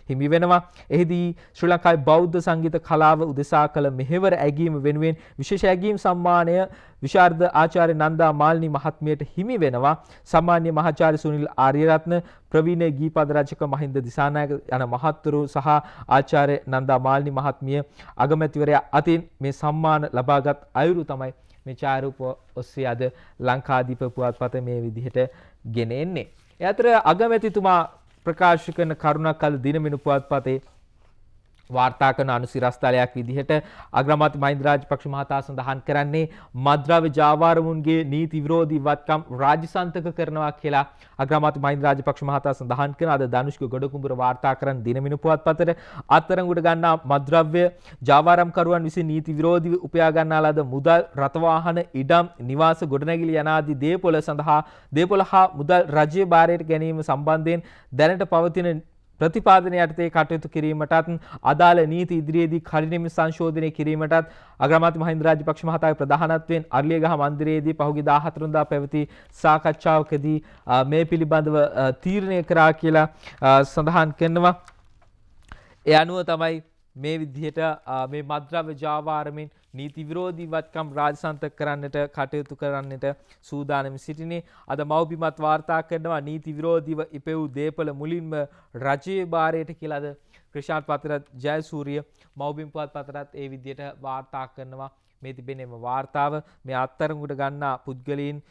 හිමි වෙනවා. එහිදී ශ්‍රී ලංකාවේ බෞද්ධ සංගීත කලාව උදෙසා කළ මෙහෙවර ඇගීම වෙනුවෙන් විශේෂ ඇගීම් සම්මානය විශාරද ආචාර්ය නන්දා මාලිනී මහත්මියට හිමි වෙනවා. සම්මානීය මහාචාර්ය සුනිල් ආරියරත්න ප්‍රවීණ ගීපද රචක මහින්ද දිසානායක යන මහත්වරු සහ ආචාර්ය නන්දා මාලිනී මහත්මිය අගමැතිවරයා අතින් මේ සම්මාන ලබාගත් අයුරු තමයි මේ ඡායාරූප ඔස්සේ අද ලංකාදීප පුවත්පත මේ විදිහට ගෙන එන්නේ. ඒ අතර අගමැතිතුමා ප්‍රකාශ කරන කරුණක් අද දිනමිනු පුවත්පතේ වාර්තා කරන අනුසිරස්තලයක් විදිහට අග්‍රාමාත්‍ය මහින්ද රාජපක්ෂ මහතා සඳහන් කරන්නේ මද්ද්‍රව්‍ය ජාවාරමුන්ගේ නීති විරෝධී වත්කම් රාජසන්තක කරනවා කියලා අග්‍රාමාත්‍ය මහින්ද රාජපක්ෂ මහතා සඳහන් කරන අද ධනුෂ්ක ගොඩකුඹුර වාර්තා කරන දිනමිනු පුවත්පතට අත්අඩංගුවට ගන්නා මද්ද්‍රව්‍ය ජාවාරම්කරුවන් විසින් නීති විරෝධීව උපයා ගන්නා ලද මුදල් රථවාහන ඉඩම් නිවාස ගොඩනැගිලි යනාදී දේපොළ හා මුදල් රජයේ භාරයට ගැනීම සම්බන්ධයෙන් දැනට පවතින ප්‍රතිපාදනය යටතේ කටයුතු කිරීමටත් අදාළ නීති ඉදිරියේදී කඩිනමින් සංශෝධනය කිරීමටත් අග්‍රාමාත්‍ය මහින්ද රාජපක්ෂ මහතාගේ ප්‍රධානත්වයෙන් අරලියගහ මන්දිරයේදී පහුගිය 14 වෙනිදා පැවති සාකච්ඡාවකදී මේ පිළිබඳව තීරණය කරා කියලා සඳහන් කරනවා. ඒ අනුව තමයි මේ විදිහට මේ මද්ද්‍රව්‍ය ජාවාරමින් නීති විරෝධී වත්කම් රාජසන්තක කරන්නට කටයුතු කරන්නට සූදානම් සිටිනේ. අද මව්බිමත් වාර්තා කරනවා නීති විරෝධීව ඉපෙවූ දේපළ මුලින්ම රජයේ භාරයට කියලා අද ක්‍රිෂාන්ත් පතරත් ජයසූරිය මව්බිම් පුවත්පතට ඒ විදිහට වාර්තා කරනවා. මේ තිබෙනේම වාර්තාව මේ අත්අඩංගුවට ගන්නා පුද්ගලයන්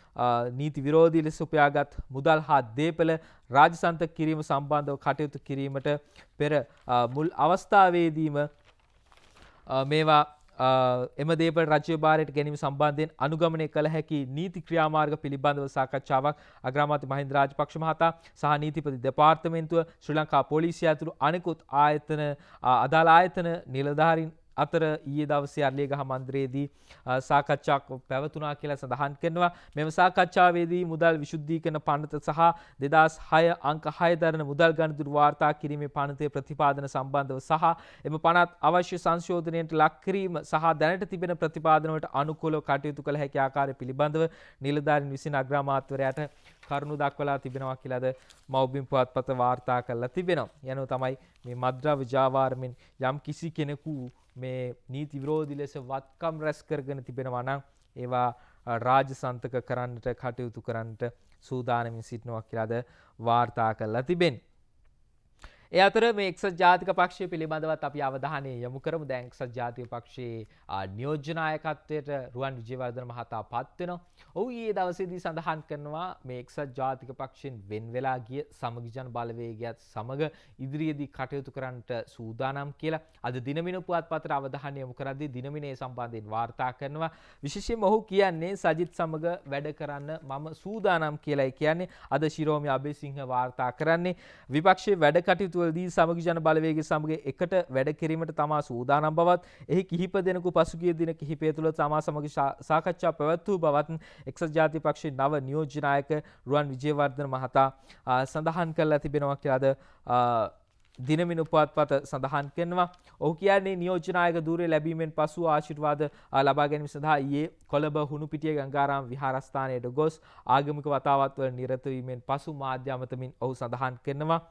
නීති විරෝධී ලෙස උපයාගත් මුදල් හා දේපළ රාජසන්තක කිරීම සම්බන්ධව කටයුතු කිරීමට පෙර මුල් අවස්ථාවේදීම මේවා එම දේපළ රජ්‍ය භාරයට ගැනීම සම්බන්ධයෙන් අනුගමනය කළ හැකි නීති ක්‍රියාමාර්ග පිළිබඳව සාකච්ඡාවක් අග්‍රාමාත්‍ය මහින්ද රාජපක්ෂ මහතා සහ නීතිපති දෙපාර්තමේන්තුව ශ්‍රී ලංකා පොලිසිය ඇතුළු අනෙකුත් අදාළ ආයතන නිලධාරීන් අතර ඊයේ දවසේ අරලියගහ මන්දිරයේදී සාකච්ඡාවක් පැවතුණා කියලා සඳහන් කරනවා. මෙම සාකච්ඡාවේදී මුදල් විශුද්ධීකරණ පනත සහ 2006 අංක 6 දරන මුදල් ගණතුරු වාර්තා කිරීමේ පනතේ ප්‍රතිපාදන සම්බන්ධව සහ එම පනත් අවශ්‍ය සංශෝධනයට ලක් කිරීම සහ දැනට තිබෙන ප්‍රතිපාදන වලට අනුකූලව කටයුතු කළ හැකි ආකාරය පිළිබඳව නිලධාරීන් විසින් අග්‍රාමාත්‍යවරයාට කරුණු දක්වලා තිබෙනවා කියලාද මව්බිම් පුවත්පත වාර්තා කරලා තිබෙනවා. යනු තමයි මේ මද්ද්‍රව්‍ය ජාවාරමින් යම් කිසි කෙනෙකු මේ නීති විරෝධී ලෙස වත්කම් රැස් කරගෙන තිබෙනවා නම් ඒවා රාජසන්තක කරන්නට කටයුතු කරන්නට සූදානමින් සිටිනවා කියලාද වාර්තා කරලා තිබෙනවා. ඒ අතර මේ එක්සත් ජාතික පක්ෂය පිළිබඳවත් අපි අවධානය යොමු කරමු. දැන් එක්සත් ජාතික පක්ෂයේ නියෝජ්‍ය නායකත්වයට රුවන් විජේවර්ධන මහතා පත් වෙනවා. ඔහු ඊයේ දවසේදී සඳහන් කරනවා මේ එක්සත් ජාතික පක්ෂයෙන් වෙන් වෙලා ගිය සමගි ජන බලවේගයත් සමග ඉදිරියේදී කටයුතු කරන්නට සූදානම් කියලා. අද දිනමින පුවත්පතට අවධානය යොමු කරද්දී දිනමිනේ සම්බන්ධයෙන් වාර්තා කරනවා. විශේෂයෙන්ම ඔහු කියන්නේ සජිත් සමග වැඩ කරන්න මම සූදානම් කියලායි කියන්නේ. අද ශිරෝමි අබේසිංහ වාර්තා කරන්නේ විපක්ෂයේ වැඩ කටයුතු වලදී සමගි ජන බලවේගය සමග එකට වැඩ කිරීමට තමා සූදානම් බවත් එහි කිහිප දෙනෙකු පසුගිය දින කිහිපය තුළ තමා සමග සාකච්ඡා පැවැත්වූ බවත් එක්සත් ජාතික පක්ෂයේ නව නියෝජ්‍ය නායක රුවන් විජේවර්ධන මහතා සඳහන් කරලා තිබෙනවා කියලාද දිනමිනු පුවත්පත සඳහන් කරනවා. ඔහු කියන්නේ නියෝජ්‍ය නායක ධූරය ලැබීමෙන් පසු ආශිර්වාද ලබා ගැනීම සඳහා ඊයේ කොළඹ හුණුපිටිය ගංගාරාම විහාරස්ථානයට ගොස් ආගමික වතාවත් වල නිරත වීමෙන් පසු මාධ්‍ය අමතමින් ඔහු සඳහන් කරනවා.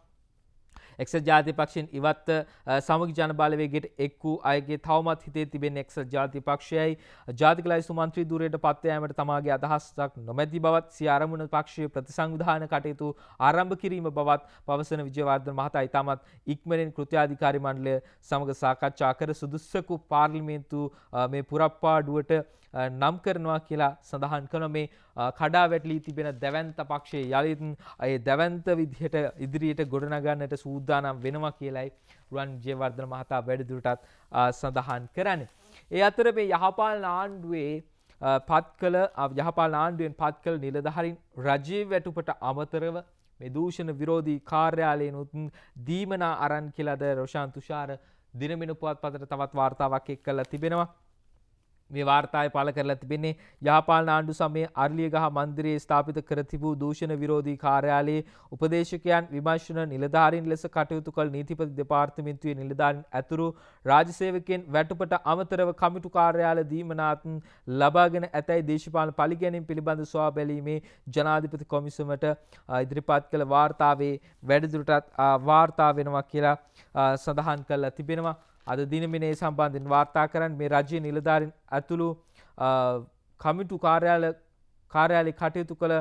එක්සත් ජාතික පක්ෂයෙන් ඉවත් සමගි ජන බලවේගයට එක් වූ අයගේ තවමත් හිතේ තිබෙන එක්සත් ජාතික පක්ෂයයි ජාතික ලයිස්තු මන්ත්‍රී ධුරයට පත් යාමට තමාගේ අදහසක් නොමැති බවත් සිය අරමුණ පක්ෂයේ ප්‍රතිසංවිධාන කටයුතු ආරම්භ කිරීම බවත් පවසන විජේවර්ධන මහතා ඉතාමත් ඉක්මනින් කෘත්‍යාධිකාරී මණ්ඩලය සමග සාකච්ඡා කර සුදුස්සකු පාර්ලිමේන්තු මේ පුරප්පාඩුවට නම් කරනවා කියලා සඳහන් කරන මේ කඩා වැටලී තිබෙන දැවැන්ත පක්ෂයේ යලිත් ඒ දැවැන්ත විදිහට ඉදිරියට ගොඩනගන්නට සූදානම් වෙනවා කියලයි රුවන් විජේවර්ධන මහතා වැඩිදුරටත් සඳහන් කරන්නේ. ඒ අතර මේ යහපාලන ආණ්ඩුවෙන් පත් කළ නිලධාරීන් රජයේ වැටුපට අමතරව මේ දූෂණ විරෝධී කාර්යාලයනුත් දීමනා අරන් කියලාද රොෂාන් තුෂාර දිනමින පුවත්පතට තවත් වාර්තාවක් එක්කලා තිබෙනවා. මේ වාර්තාවේ පළ කරලා තිබෙන්නේ යහපාලන ආණ්ඩු සමයේ අර්ලියගහ මන්දිරයේ ස්ථාපිත කර තිබූ දූෂණ විරෝධී කාර්යාලයේ උපදේශකයන් විමර්ශන නිලධාරීන් ලෙස කටයුතු කළ නීතිපති දෙපාර්තමේන්තුවේ නිලධාරීන් ඇතුළු රාජ්‍ය සේවකයන් වැටුපට අමතරව කමිටු කාර්යාල දීමනාත් ලබාගෙන ඇතැයි දේශපාලන පරිගැනීම් පිළිබඳ සොයා බැලීමේ ජනාධිපති කොමිසමට ඉදිරිපත් කළ වාර්තාවේ වැඩිදුරටත් වාර්තා වෙනවා කියලා සඳහන් කරලා තිබෙනවා. අද දිනමිනේ සම්බන්ධයෙන් වාර්තා කරන්න මේ රජයේ නිලධාරීන් ඇතුළු කමිටු කාර්යාලයේ කටයුතු කළ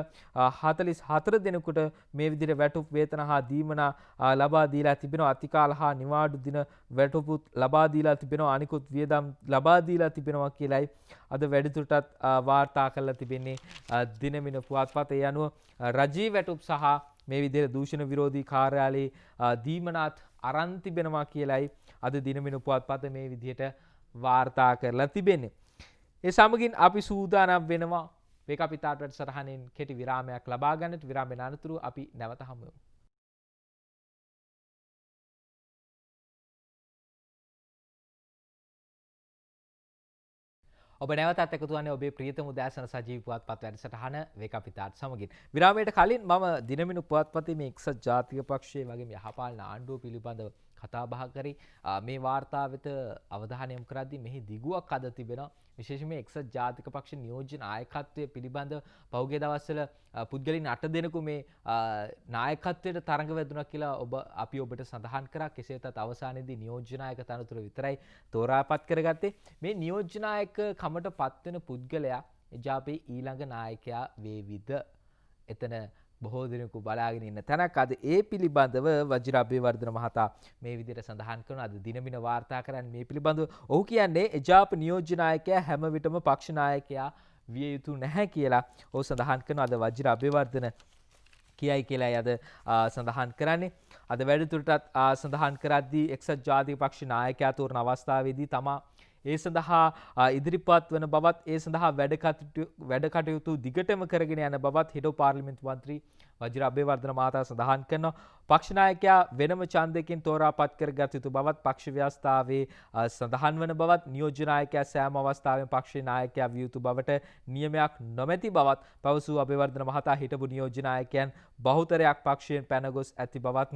44 දෙනෙකුට මේ විදිහට වැටුප් වේතන හා දීමනා ලබා දීලා තිබෙනවා. අතිකාල හා නිවාඩු දින වැටුපුත් ලබා දීලා තිබෙනවා. අනිකුත් වියදම් ලබා දීලා තිබෙනවා කියලයි අද වැඩිදුරටත් වාර්තා කරලා තිබෙන්නේ දිනමින පුවත්පත. ඒ අනුව රජයේ වැටුප් සහ මේ විදිහට දූෂණ විරෝධී කාර්යාලයේ දීමනාත් අරන් තිබෙනවා කියලයි අද දිනමින පුවත්පත මේ විදිහට වාර්තා කරලා තිබෙන්නේ. ඒ සමගින් අපි සූදානම් වෙනවා මේක අපි තාට වැඩසටහනෙන් කෙටි විරාමයක් ලබා ගන්නට. විරාමයෙන් අනතුරු අපි නැවත හමු වෙමු. ඔබ නැවතත් එකතු වන්නේ ඔබේ ප්‍රියතම උදෑසන සජීවී පුවත්පත් වැඩසටහන වේක අපි තාට සමගින්. විරාමයට කලින් මම දිනමින පුවත්පතේ මේ එක්සත් ජාතික පක්ෂයේ වගේම යහපාලන ආණ්ඩුව පිළිබඳව කතා බහ කරේ. මේ වාර්තාව වෙත අවධානය යොමු කරද්දී මෙහි දිගුවක් අද තිබෙනවා. විශේෂයෙන්ම එක්සත් ජාතික පක්ෂ නියෝජ්‍ය නායකත්වය පිළිබඳව පහුගිය දවස්වල පුද්ගලයන් 8 දෙනෙකු මේ නායකත්වයට තරඟ වැදුණා කියලා අපි ඔබට සඳහන් කරා. කෙසේ වෙතත් අවසානයේදී නියෝජ්‍ය නායක තනතුර විතරයි තෝරාපත් කරගත්තේ. මේ නියෝජ්‍ය නායක කමට පත්වෙන පුද්ගලයා එජාපේ ඊළඟ නායකයා වේවිද? එතන බොහෝ දෙනෙකු බලාගෙන ඉන්න තැනක්. අද ඒ පිළිබඳව වජිර අබේවර්ධන මහතා මේ විදිහට සඳහන් කරන අද දිනමින වාර්තා කරන්නේ මේ පිළිබඳව. ඔහු කියන්නේ එජාප නියෝජ්‍ය නායකයා හැම විටම පක්ෂ නායකයා විය යුතු නැහැ කියලා ඔහු සඳහන් කරනවා. අද වජිර අබේවර්ධන කියයි කියලායි අද සඳහන් කරන්නේ. අද වැඩිදුරටත් සඳහන් කරද්දී එක්සත් ජාතික පක්ෂ නායකයා තෝරන අවස්ථාවේදී තමා ඒ සඳහා ඉදිරිපත් වන බවත් ඒ සඳහා වැඩ කටයුතු දිගටම කරගෙන යන බවත් හෙඩෝ පාර්ලිමේන්තු මන්ත්‍රී වජිර අබේවර්ධන මහතා සඳහන් කරනවා. පක්ෂ නායකයා වෙනම ඡන්දයකින් තෝරාපත් කරගත යුතු බවත් පක්ෂ ව්‍යවස්ථාවේ සඳහන් වන බවත් නියෝජ්‍ය නායකයා සෑම අවස්ථාවෙම පක්ෂ නායකයා විය යුතු බවට නියමයක් නොමැති බවත් පවසූ අබේවර්ධන මහතා හිටපු නියෝජ්‍ය නායකයන් බහුතරයක් පක්ෂයෙන් පැන ගොස් ඇති බවත්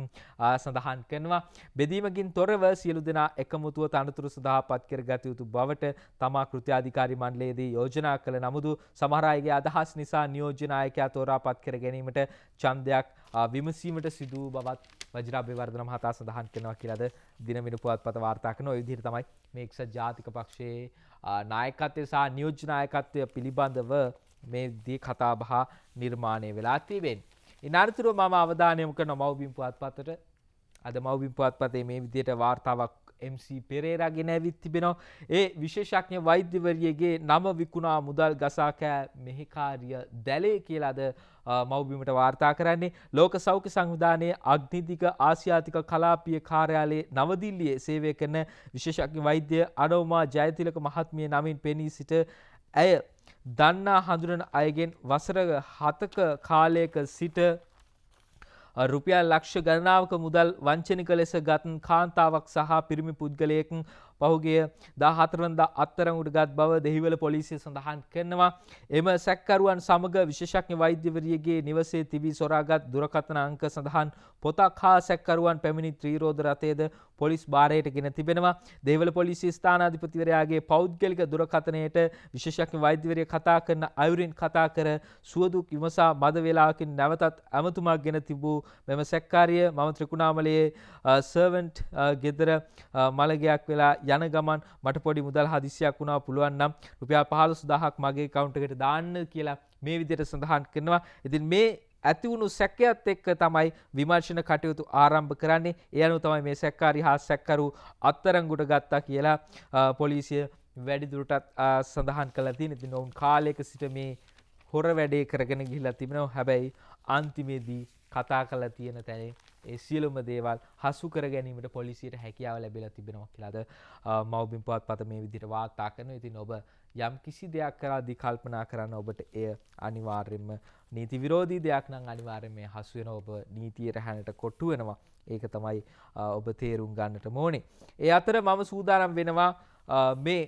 සඳහන් කරනවා. බෙදීමකින් තොරව සියලු දෙනා එකමුතුව තනතුරු සඳහා පත් කරගත යුතු බවට තමා කෘත්‍යාධිකාරී මණ්ඩලයේදී යෝජනා කළ නමුදු සමහර අයගේ අදහස් නිසා නියෝජ්‍ය නායකයා තෝරාපත් කර ගැනීමට ඡන්දයක් විමසීමට සිදු වූ බවත් වජිර අබේවර්ධන මහතා සඳහන් කරනවා කියලාද දිනමින පුවත්පත වාර්තා කරන. ඔය විදිහට තමයි මේ එක්සත් ජාතික පක්ෂයේ නායකත්වය සහ නියෝජ්‍ය නායකත්වය පිළිබඳව මේ දී කතා බහ නිර්මාණය වෙලා තිබෙන්නේ. ඉනාරතුරු මම අවධානය යොමු කරන මව්බිම් පුවත්පතට. අද මව්බිම් පුවත්පතේ මේ විදිහට වාර්තාවක් MC පෙරේරා ගෙන ඇවිත් තිබෙනවා. ඒ විශේෂඥ වෛද්‍යවරියගේ නම විකුණා මුදල් ගසා කෑ මෙහෙකාරිය දැලේ කියලා අද මව්බිමට වාර්තා කරන්නේ. ලෝක සෞඛ්‍ය සංවිධානයේ අග්නිදිග ආසියාතික කලාපීය කාර්යාලයේ නවදිල්ලියේ සේවය කරන විශේෂඥ වෛද්‍ය අනෝමා ජයතිලක මහත්මිය නමින් පෙනී සිට ඇය දන්නා හඳුනන අයගෙන් වසර 7ක කාලයක සිට රුපියල් ලක්ෂ ගණනාවක මුදල් වංචනික ලෙස ගත් කාන්තාවක් සහ පිරිමි පුද්ගලයෙක් පහුගිය 14 වනදා අත්අඩංගුවට ගත් බව දෙහිවල පොලිසිය සඳහන් කරනවා. එම සැකකරුවන් සමග විශේෂඥ වෛද්‍යවරියගේ නිවසේ තිබී සොරාගත් දුරකථන අංක සඳහන් පොතක් හා සැකකරුවන් පැමිණි ත්‍රිරෝද රථයේද පොලිස් භාරයට ගෙන තිබෙනවා. දෙහිවල පොලිසිය ස්ථානාධිපතිවරයාගේ පෞද්ගලික දුරකථනයට විශේෂඥ වෛද්‍යවරිය කතා කරන අයුරින් කතා කර සුවදුක් විමසා මද වේලාවකින් නැවතත් ඇමතුමක් ගෙන තිබූ මෙම සැකකාරිය මම ත්‍රිකුණාමලයේ සර්වන්ට් ගෙදර මළගයක් වෙලා යන ගමන් මට පොඩි මුදල් හදිසියක් වුණා පුළුවන් නම් රුපියල් 15000ක් මගේ account එකට දාන්න කියලා මේ විදිහට සඳහන් කරනවා. ඉතින් මේ ඇති වුණු සැකයත් එක්ක තමයි විමර්ශන කටයුතු ආරම්භ කරන්නේ. ඒ අනුව තමයි මේ සැකකාරී හා සැකකරු අත්අඩංගුවට ගත්තා කියලා පොලිසිය වැඩිදුරටත් සඳහන් කළා තියෙනවා. ඉතින් ඔවුන් කාලයක සිට මේ හොර වැඩේ කරගෙන ගිහිල්ලා තිබෙනවා. හැබැයි අන්තිමේදී කතා කරලා තියෙන තැනේ ඒ සියලුම දේවල් හසු කර ගැනීමට පොලිසියට හැකියාව ලැබිලා තිබෙනවා කියලාද මව්බිම් පුවත්පත මේ විදිහට වාර්තා කරනවා. ඉතින් ඔබ යම් කිසි දෙයක් කරද්දී කල්පනා කරන්න ඔබට එය අනිවාර්යයෙන්ම නීති විරෝධී දෙයක් නම් අනිවාර්යයෙන් මේ හසු වෙන ඔබ නීතිය රැහැනට කොට්ටු වෙනවා. ඒක තමයි ඔබ තේරුම් ගන්නට ඕනේ. ඒ අතර මම සූදානම් වෙනවා මේ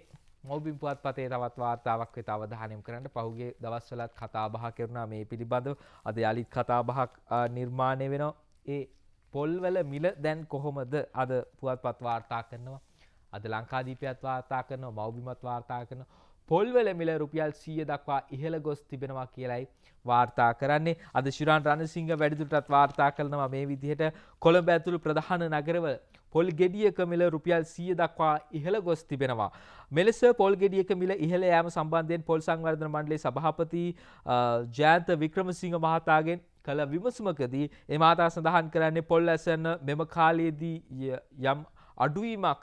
මව්බිම් පුවත්පතේ තවත් වාර්තාවක් වෙත අවධානය යොමු කරන්න. පහුගිය දවස්වලත් කතා බහ කරුණා මේ පිළිබඳව. අද යලිත් කතා බහක් නිර්මාණය වෙනවා. ඒ පොල්වල මිල දැන් කොහොමද අද පුවත්පත් වාර්තා කරනවා. අද ලංකාදීපයත් වාර්තා කරනවා, මව්බිමත් වාර්තා කරනවා. පොල්වල මිල රුපියල් 100 දක්වා ඉහළ ගොස් තිබෙනවා කියලයි වාර්තා කරන්නේ. අද ශිරාන් රණසිංහ වැඩිදුරටත් වාර්තා කරනවා මේ විදිහට කොළඹ ඇතුළු ප්‍රධාන නගරවල පොල් ගෙඩියක මිල රුපියල් 100 දක්වා ඉහළ ගොස් තිබෙනවා. මෙලෙස පොල් ගෙඩියක මිල ඉහළ යාම සම්බන්ධයෙන් පොල් සංවර්ධන මණ්ඩලයේ සභාපති ජයන්ත වික්‍රමසිංහ මහතාගෙන් කළ විමසුමකදී ඒ මහතා සඳහන් කරන්නේ පොල් ඇසන මෙම කාලයේදී යම් අඩුවීමක්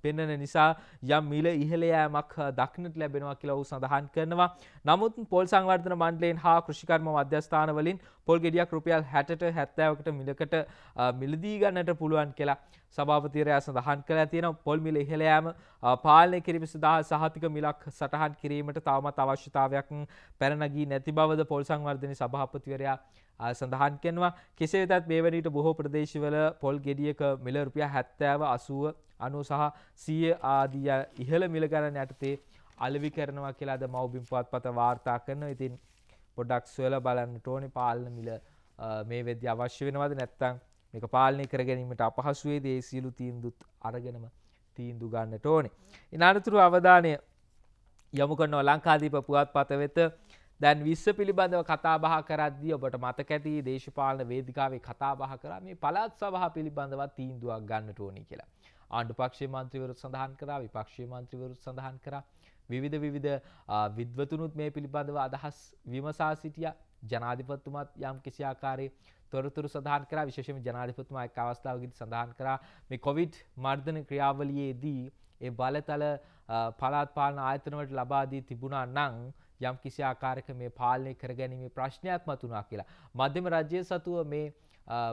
පෙන්වන නිසා යම් මිල ඉහළ යෑමක් දක්නට ලැබෙනවා කියලා ඔහු සඳහන් කරනවා. නමුත් පොල් සංවර්ධන මණ්ඩලයෙන් හා කෘෂිකර්ම මධ්‍යස්ථාන වලින් පොල් ගෙඩියක් රුපියල් 60ට 70කට මිලකට මිලදී ගන්නට පුළුවන් කියලා සභාපතිවරයා සඳහන් කළා තියෙනවා. පොල් මිල ඉහළ යාම පාලනය කිරීම සඳහා සහතික මිලක් සටහන් කිරීමට තවමත් අවශ්‍යතාවයක් පැන නගී නැති බවද පොල් සංවර්ධනයේ සභාපතිවරයා සඳහන් කරනවා. කෙසේ වෙතත් මේ වන විට බොහෝ ප්‍රදේශවල පොල් ගෙඩියක මිල රුපියල් 70, 80, 90 සහ 100 ආදී ඉහළ මිල ගණන් යටතේ අලෙවි කරනවා කියලා අද මව්බිම් පුවත්පත වාර්තා කරනවා. ඉතින් පොඩ්ඩක් සොයලා බලන්නට ඕනේ පාලන මිල මේ වෙද්දී අවශ්‍ය වෙනවද නැත්නම් මේක පාලනය කර ගැනීමට අපහසු වේද? ඒ සියලු තීන්දුවත් අරගෙනම තීන්දුව ගන්නට ඕනේ. ඉන් අනතුරු අවධානය යොමු කරනවා ලංකාදීප පුවත්පත වෙත. දැන් විශ්ව පිළිබඳව කතා බහ කරද්දී ඔබට මතක ඇති දේශපාලන වේදිකාවේ කතා බහ කරා මේ පළාත් සභා පිළිබඳව තීන්දුවක් ගන්නට ඕනේ කියලා. ආණ්ඩු පක්ෂයේ මන්ත්‍රීවරු සඳහන් කරා, විපක්ෂයේ මන්ත්‍රීවරු සඳහන් කරා. විවිධ විද්වතුනුත් මේ පිළිබඳව අදහස් විමසා සිටියා. ජනාධිපතිතුමාත් යම් කිසි ආකාරයේ තොරතුරු සඳහන් කරා. විශේෂයෙන්ම ජනාධිපතිතුමා එක් අවස්ථාවකදී සඳහන් කරා මේ කොවිඩ් මර්ධන ක්‍රියාවලියේදී ඒ බලතල පළාත් පාලන ආයතන වලට ලබා දී තිබුණා නම් යම් කිසි ආකාරයක මේ පාලනය කරගැනීමේ ප්‍රශ්නයක් මතුණා කියලා. මධ්‍යම රජය සතුව මේ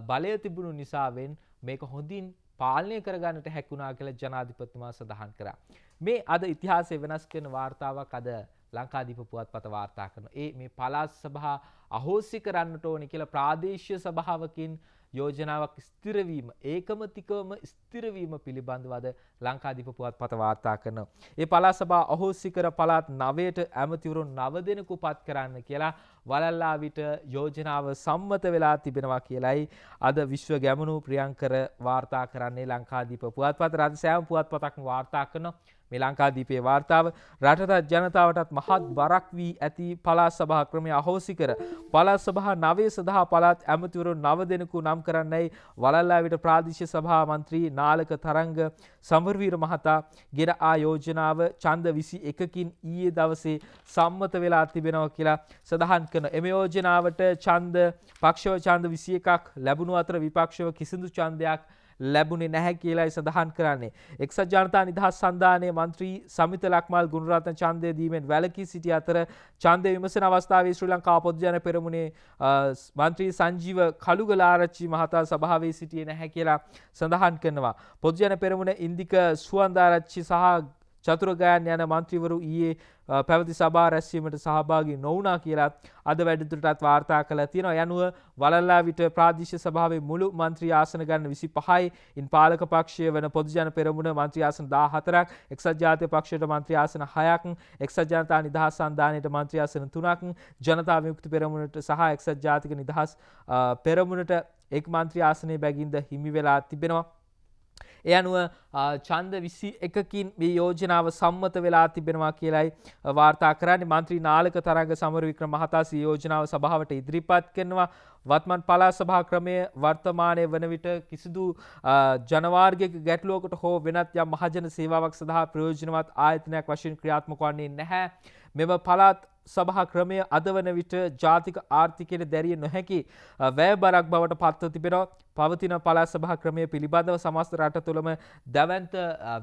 බලය තිබුණු නිසාවෙන් මේක හොඳින් පාලනය කරගන්නට හැකියුණා කියලා ජනාධිපතිතුමා සඳහන් කරා. මේ අද ඉතිහාසය වෙනස් කරන වාර්තාවක් අද ලංකාදීප පුවත්පත වාර්තා කරනවා. මේ පළාත් සභා අහෝසි කරන්නට ඕනේ කියලා ප්‍රාදේශීය සභාවකින් යෝජනාවක් ස්ථිරවීම, ඒකමතිකවම ස්ථිරවීම පිළිබඳවද ලංකාදීප පුවත්පත වාර්තා කරනවා. ඒ පළාත් සභා අහෝසි කර පළාත් 9ට ඇමතිවරු 9 දෙනෙකු පත් කරන්න කියලා වලල්ලාවිට යෝජනාව සම්මත වෙලා තිබෙනවා කියලයි අද විශ්ව ගැමුණු ප්‍රියංකර වාර්තා කරන්නේ ලංකාදීප පුවත්පත. රට සෑම පුවත්පතක්ම වාර්තා කරනවා මේ ලංකාදීපයේ වාර්තාව. රටට ජනතාවටත් මහත් බරක් වී ඇති පළාත් සභා ක්‍රමය අහෝසි කර පළාත් සභා 9 සඳහා පළාත් ඇමතිවරු 9 දෙනෙකු නම් කරන්නයි වලල්ලාවිට ප්‍රාදේශීය සභා මන්ත්‍රී නාලක තරංග සමරවීර මහතා ගෙන ආ යෝජනාව ඡන්ද 21කින් ඊයේ දවසේ සම්මත වෙලා තිබෙනවා කියලා සඳහන් කරන එම යෝජනාවට පක්ෂව ඡන්ද 21ක් ලැබුණු අතර විපක්ෂව කිසිදු ඡන්දයක් ලැබුණේ නැහැ කියලායි සඳහන් කරන්නේ. එක්සත් ජනතා නිදහස් සන්ධානයේ මන්ත්‍රී සමිත ලක්මාල් ගුණරත්න ඡන්දය දීමෙන් වැළකී සිටි අතර ඡන්දය විමසන අවස්ථාවේ ශ්‍රී ලංකා පොදු ජන පෙරමුණේ මන්ත්‍රී සංජීව කළුගලාරච්චි මහතා සභාවේ සිටියේ නැහැ කියලා සඳහන් කරනවා. පොදු ජන පෙරමුණ ඉන්දික සුවන්දාරච්චි සහ චතුරගයන් යන මන්ත්‍රීවරු ඊයේ පැවති සභා රැස්වීමට සහභාගී නොවුණා කියලා අද වැඩිදුරටත් වාර්තා කළා තියෙනවා. යනුව වලල්ලාවිට ප්‍රාදේශීය සභාවේ මුළු මන්ත්‍රී ආසන ගන්න 25යි. ඉන් පාලක පක්ෂය වන පොදු ජන පෙරමුණ මන්ත්‍රී ආසන 14ක්, එක්සත් ජාතික පක්ෂයට මන්ත්‍රී ආසන 6ක්, එක්සත් ජනතා නිදහස් සන්ධානයට මන්ත්‍රී ආසන 3ක්, ජනතා විමුක්ති පෙරමුණට සහ එක්සත් ජාතික නිදහස් පෙරමුණට එක් මන්ත්‍රී ආසනයේ බැගින්ද හිමි වෙලා තිබෙනවා. ඒ අනුව ඡන්ද 21කින් මේ යෝජනාව සම්මත වෙලා තිබෙනවා කියලයි වාර්තා කරන්නේ. මන්ත්‍රී නාලක තරංග සමරවික්‍රම මහතා මේ යෝජනාව සභාවට ඉදිරිපත් කරනවා. වත්මන් පළාත් සභා ක්‍රමය වර්තමානයේ වන විට කිසිදු ජනවාර්ගික ගැටලුවකට හෝ වෙනත් යම් මහජන සේවාවක් සඳහා ප්‍රයෝජනවත් ආයතනයක් වශයෙන් ක්‍රියාත්මක වන්නේ නැහැ. මෙම පළාත් සභා ක්‍රමය අද වන විට ජාතික ආර්ථිකයට දැරිය නොහැකි වැය බරක් බවට පත්ව තිබෙනවා. පවතින පළාත් සභා ක්‍රමය පිළිබඳව සමස්ත රට තුළම දැවැන්ත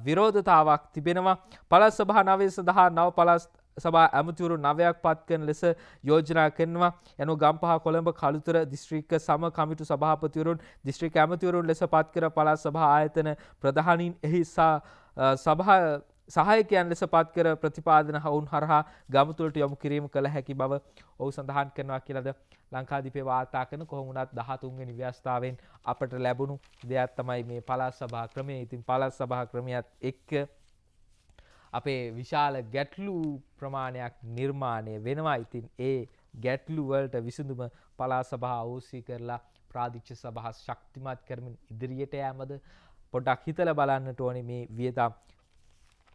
විරෝධතාවක් තිබෙනවා. පළාත් සභා 9 සඳහා නව පළාත් සභා ඇමතිවරු 9ක් පත් කරන ලෙස යෝජනා කරනවා. යනු ගම්පහ කොළඹ කළුතර දිස්ත්‍රික්ක සම කමිටු සභාපතිවරුන් දිස්ත්‍රික්ක ඇමතිවරුන් ලෙස පත් කර පළාත් සභා ආයතන ප්‍රධානීන් එහි සභා සහායකයන් ලෙස පත් කර ප්‍රතිපාදන ඔවුන් හරහා ගමතුලට යොමු කිරීම කළ හැකි බව ඔහු සඳහන් කරනවා කියලාද ලංකාදීපේ වාර්තා කරන කොහොම වුණත් 13 වෙනි ව්‍යවස්ථාවෙන් අපට ලැබුණු දෙයක් තමයි මේ පළාත් සභා ක්‍රමය. ඉතින් පළාත් සභා ක්‍රමයත් එක්ක අපේ විශාල ගැටලු ප්‍රමාණයක් නිර්මාණය වෙනවා. ඉතින් ඒ ගැටලු වලට විසඳුම පළාත් සභා අවශ්‍ය කරලා ප්‍රාදේශීය සභා ශක්තිමත් කරමින් ඉදිරියට යෑමද පොඩ්ඩක් හිතලා බලන්නට ඕනේ. මේ වියදම්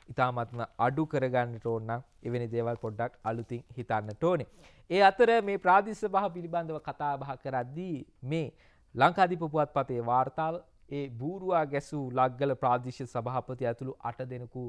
ඉතාමත්ම අඩු කරගන්නට ඕන නම් එවැනි දේවල් පොඩ්ඩක් අලුතින් හිතන්නට ඕනේ. ඒ අතර මේ ප්‍රාදේශීය සභා පිළිබඳව කතා බහ කරද්දී මේ ලංකාදීප පුවත්පතේ වාර්තාව ඒ බූරුවා ගැසූ ලග්ගල ප්‍රාදේශීය සභාපති ඇතුළු 8 දෙනෙකු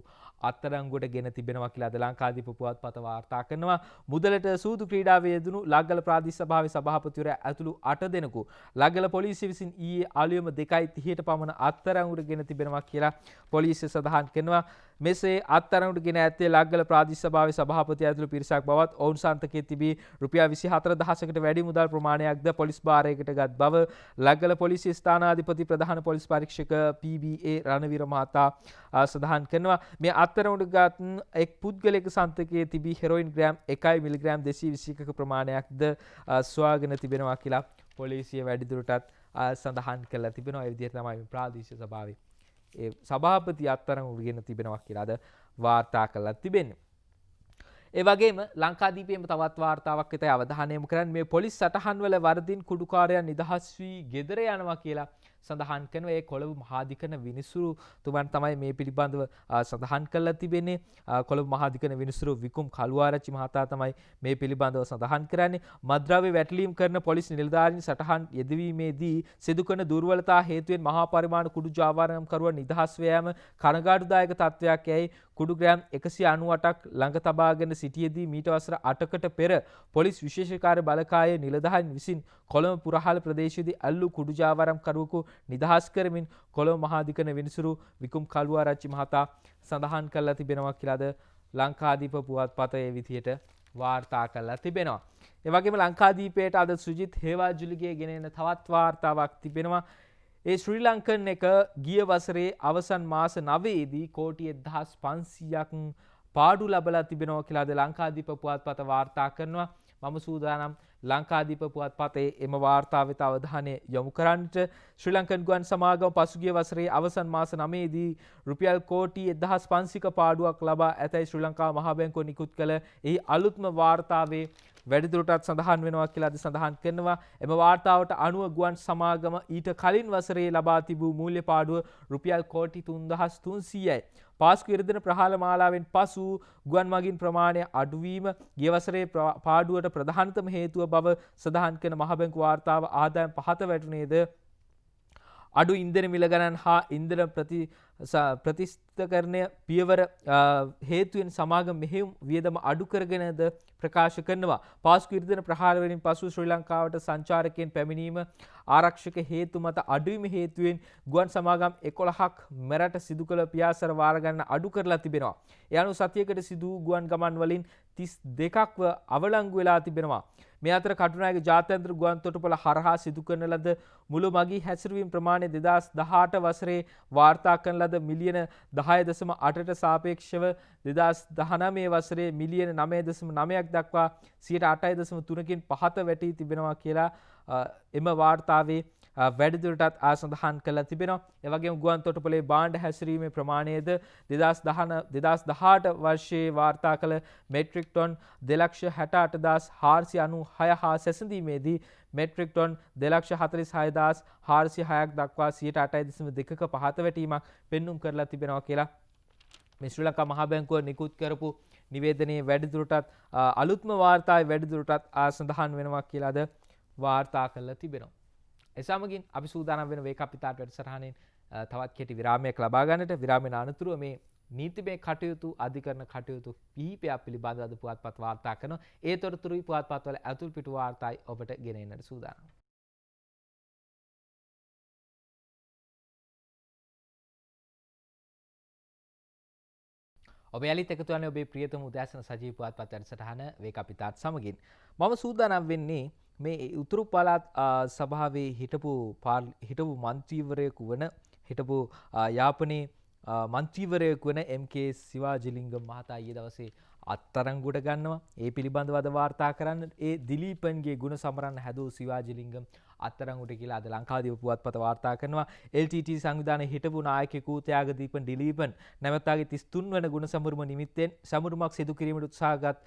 අත්අඩංගුවට ගෙන තිබෙනවා කියලා අද ලංකාදීප පුවත්පත වාර්තා කරනවා. මුදලට සූදු ක්‍රීඩාවේ යෙදුණු ලග්ගල ප්‍රාදේශීය සභාවේ සභාපතිවරයා ඇතුළු 8 දෙනෙකු ලග්ගල පොලිසිය විසින් ඊයේ අලුයම 2:30ට පමණ අත්අඩංගුවට ගෙන තිබෙනවා කියලා පොලිසිය සඳහන් කරනවා. මෙසේ අත්අඩංගුවට ගෙන ඇත්තේ ලග්ගල ප්‍රාදේශීය සභාවේ සභාපති ඇතුළු පිරිසක් බවත් ඔවුන් සන්තකයේ තිබී රුපියල් 24,000කට වැඩි මුදල් ප්‍රමාණයක්ද පොලිස් භාරයකට ගත් බව ලග්ගල පොලිසිය ස්ථානාධිපති ප්‍රධාන පොලිස් පරීක්ෂක PBA රණවීර මහතා සඳහන් කරනවා. මේ අත්අඩංගුවට ගත් එක් පුද්ගලයෙකු සන්තකයේ තිබී හෙරොයින් ග්‍රෑම් 1 මිලිග්‍රෑම් 221ක ප්‍රමාණයක්ද සොයාගෙන තිබෙනවා කියලා පොලිසිය වැඩිදුරටත් සඳහන් කරලා තිබෙනවා. ඒ විදිහට තමයි ප්‍රාදේශීය සභාවේ ඒ සභාපති අත්අඩංගුවට ගෙන තිබෙනවා කියලා අද වාර්තා කරලා තිබෙන්නේ. ඒ වගේම ලංකාදීපයේම තවත් වාර්තාවක් විතර අවධානය යොමු කරන්නේ මේ පොලිස් සටහන්වල වරදින් කුඩුකාරයන් නිදහස් වී ගෙදර යනවා කියලා සඳහන් කරන ඒ කොළඹ මහාධිකරණ විනිසුරු තුමන් තමයි මේ පිළිබඳව සඳහන් කරලා තිබෙන්නේ. කොළඹ මහාධිකරණ විනිසුරු විකුම් කළුආරච්චි මහතා තමයි මේ පිළිබඳව සඳහන් කරන්නේ. මද්ද්‍රව්‍ය වැටලීම් කරන පොලිස් නිලධාරීන් සටහන් යෙදවීමේදී සිදු කරන දුර්වලතා හේතුවෙන් මහා පරිමාණ කුඩු ජාවාරම්කරුවන් නිදහස් ව යාම කනගාටුදායක තත්ත්වයක් යයි කුඩු ග්‍රෑම් 198ක් ළඟ තබාගෙන සිටියේදී මීට වසර 8කට පෙර පොලිස් විශේෂකාර්ය බලකායේ නිලධාරීන් විසින් කොළඹ පුරහල ප්‍රදේශයේදී අල්ලු කුඩු ජාවාරම්කරුවෙකු නිදහස් කරමින් කොළඹ මහාධිකරණ විනිසුරු විකුම් කළුආරච්චි මහතා සඳහන් කරලා තිබෙනවා කියලාද ලංකාදීප පුවත්පතේ විදියට වාර්තා කරලා තිබෙනවා. ඒ වගේම ලංකාදීපයට අද සුජිත් හේවාජුලිගේ ගෙනෙන තවත් වාර්තාවක් තිබෙනවා. ඒ ශ්‍රී ලංකන් එක ගිය වසරේ අවසන් මාස 9ේදී කෝටි 1500ක් පාඩු ලබලා තිබෙනවා කියලාද ලංකාදීප පුවත්පත වාර්තා කරනවා. මම සූදානම් ලංකාදීප පුවත්පතේ එම වාර්තාවට අවධානය යොමු කරන්නට. ශ්‍රී ලංකන් ගුවන් සමාගම පසුගිය වසරේ අවසන් මාස 9ේදී රුපියල් කෝටි 1500ක පාඩුවක් ලබා ඇතැයි ශ්‍රී ලංකා මහා බැංකුව නිකුත් කළ එහි අලුත්ම වාර්තාවේ වැඩිදුරටත් සඳහන් වෙනවා කියලාද සඳහන් කරනවා. එම වාර්තාවට අනුව ගුවන් සමාගම ඊට කලින් වසරේ ලබා තිබූ මූල්‍ය පාඩුව රුපියල් කෝටි 3300යි. පාස්කු ඉරදෙන ප්‍රහාල මාලාවෙන් පසු ගුවන් මගින් ප්‍රමාණය අඩුවීම ගිය වසරේ පාඩුවට ප්‍රධානතම හේතුව බව සඳහන් කරන මහ බැංකු වාර්තාව ආදායම් පහත වැටුනේද අඩු ඉන්ධන මිල ගණන් හා ඉන්ධන ප්‍රතිස්ථකරණය පියවර හේතුවෙන් සමාගම මෙහෙයුම් වියදම අඩු කරගෙනද ප්‍රකාශ කරනවා. පාස්කු ඉර්ධන ප්‍රහාර වලින් පසු ශ්‍රී ලංකාවට සංචාරකයන් පැමිණීම ආරක්ෂක හේතු මත අඩුවීම හේතුවෙන් ගුවන් සමාගම් 11ක් මෙරට සිදු කළ පියාසර වාර ගණන අඩු කරලා තිබෙනවා. ඒ අනුව සතියකට සිදු වූ ගුවන් ගමන් වලින් 32ක්ව අවලංගු වෙලා තිබෙනවා. මේ අතර කටුනායක ජාත්‍යන්තර ගුවන් තොටුපළ හරහා සිදු කරන ලද මුළු මගී හැසිරවීම ප්‍රමාණය 2018 වසරේ වාර්තා කරන ලද මිලියන 10.8ට සාපේක්ෂව 2019 වසරේ මිලියන 9.9ක් දක්වා 8.3කින් පහත වැටී තිබෙනවා කියලා එම වාර්තාවේ වැඩිදුරටත් සඳහන් කරලා තිබෙනවා. ඒ වගේම ගුවන් තොටුපළේ භාණ්ඩ හැසිරීමේ ප්‍රමාණයද 2018 වර්ෂයේ වාර්තා කළ මෙට්‍රික් ටොන් 2,68,496 හා සැසඳීමේදී මෙට්‍රික් ටොන් 2,46,406ක් දක්වා 8.2ක පහත වැටීමක් පෙන්눔 කරලා තිබෙනවා කියලා මේ ශ්‍රී ලංකා මහා බැංකුව නිකුත් කරපු නිවේදනයේ වැඩිදුරටත් අලුත්ම වාර්තාවේ වැඩිදුරටත් සඳහන් වෙනවා කියලාද වාර්තා කරලා තිබෙනවා. ඒ සමගින් අපි සූදානම් වෙන වේක අපිතාට වැඩසටහනෙන් තවත් කෙටි විරාමයක් ලබා ගන්නට. විරාමයෙන් අනතුරුව මේ නීතිමය කටයුතු අධිකරණ කටයුතු කිහිපයක් පිළිබඳව අද පුවත්පත් වාර්තා කරනවා. ඒ තොරතුරුයි පුවත්පත්වල ඇතුල් පිටු වාර්තායි ඔබට ගෙන එන්නට සූදානම්. ඔබ යලිත් එකතු වන්නේ ඔබේ ප්‍රියතම උදෑසන සජීව පුවත්පත් වැඩසටහන වේක අපි තාත් සමගින්. මම සූදානම් වෙන්නේ මේ උතුරු පළාත් සභාවේ හිටපු මන්ත්‍රීවරයෙකු වන හිටපු යාපනයේ මන්ත්‍රීවරයෙකු වන එම්.කේ. සිවාජිලිංගම් මහතා ඊයේ දවසේ අත්අඩංගුවට ගන්නවා. ඒ පිළිබඳව අද වාර්තා කරන්න ඒ දිලීපන්ගේ ගුණ සමරන්න හැදූ සිවාජිලිංගම් අත්අඩංගුවට කියලා අද ලංකාදීප පුවත්පත වාර්තා කරනවා. LTT සංවිධානයේ හිටපු නායකයෙකු ත්‍යාගදීපන් දිලීපන් නැවතාගේ 33 වන ගුණ සමරුම නිමිත්තෙන් සමරුමක් සිදු කිරීමට උත්සාහගත්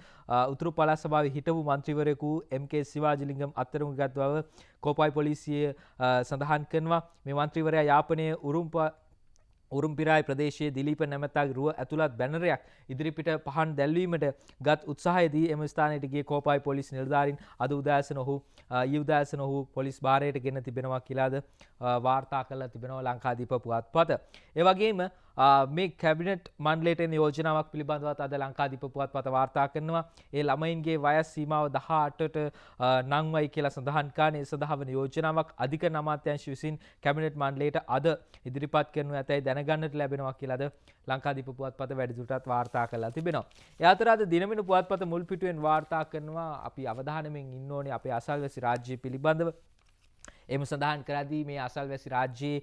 උතුරු පළාත් සභාවේ හිටපු මන්ත්‍රීවරයෙකු එම්.කේ. සිවාජිලිංගම් අත්අඩංගුවට ගත් බව කෝපයි පොලිසිය සඳහන් කරනවා. මේ මන්ත්‍රීවරයා යාපනයේ උරුම්පිරායි ප්‍රදේශයේ දිලීප නැමැත්තාගේ රුව ඇතුළත් බැනරයක් ඉදිරිපිට පහන් දැල්වීමට ගත් උත්සාහයේදී එම ස්ථානයට ගිය කෝපයි පොලිස් නිලධාරීන් අද උදෑසන ඔහු පොලිස් භාරයට ගෙන තිබෙනවා කියලාද වාර්තා කරලා තිබෙනවා ලංකාදීප පුවත්පත. ඒ වගේම මේ කැබිනට් මණ්ඩලයට එන යෝජනාවක් පිළිබඳවත් අද ලංකාදීප පුවත්පත වාර්තා කරනවා. ඒ ළමයින්ගේ වයස් සීමාව 18ට නංවයි කියලා සඳහන් කරන ඒ සඳහා වන යෝජනාවක් අධිකරණ අමාත්‍යාංශ විසින් කැබිනට් මණ්ඩලයට අද ඉදිරිපත් කරනු ඇතැයි දැනගන්නට ලැබෙනවා කියලාද ලංකාදීප පුවත්පත වැඩිදුරටත් වාර්තා කරලා තිබෙනවා. ඒ අතර අද දිනමින පුවත්පත මුල් පිටුවෙන් වාර්තා කරනවා අපි අවධානයෙන් ඉන්න ඕනේ අපේ අසල්වැසි රාජ්‍ය පිළිබඳව. එම සඳහන් කරදී මේ අසල්වැසි රාජ්‍යයේ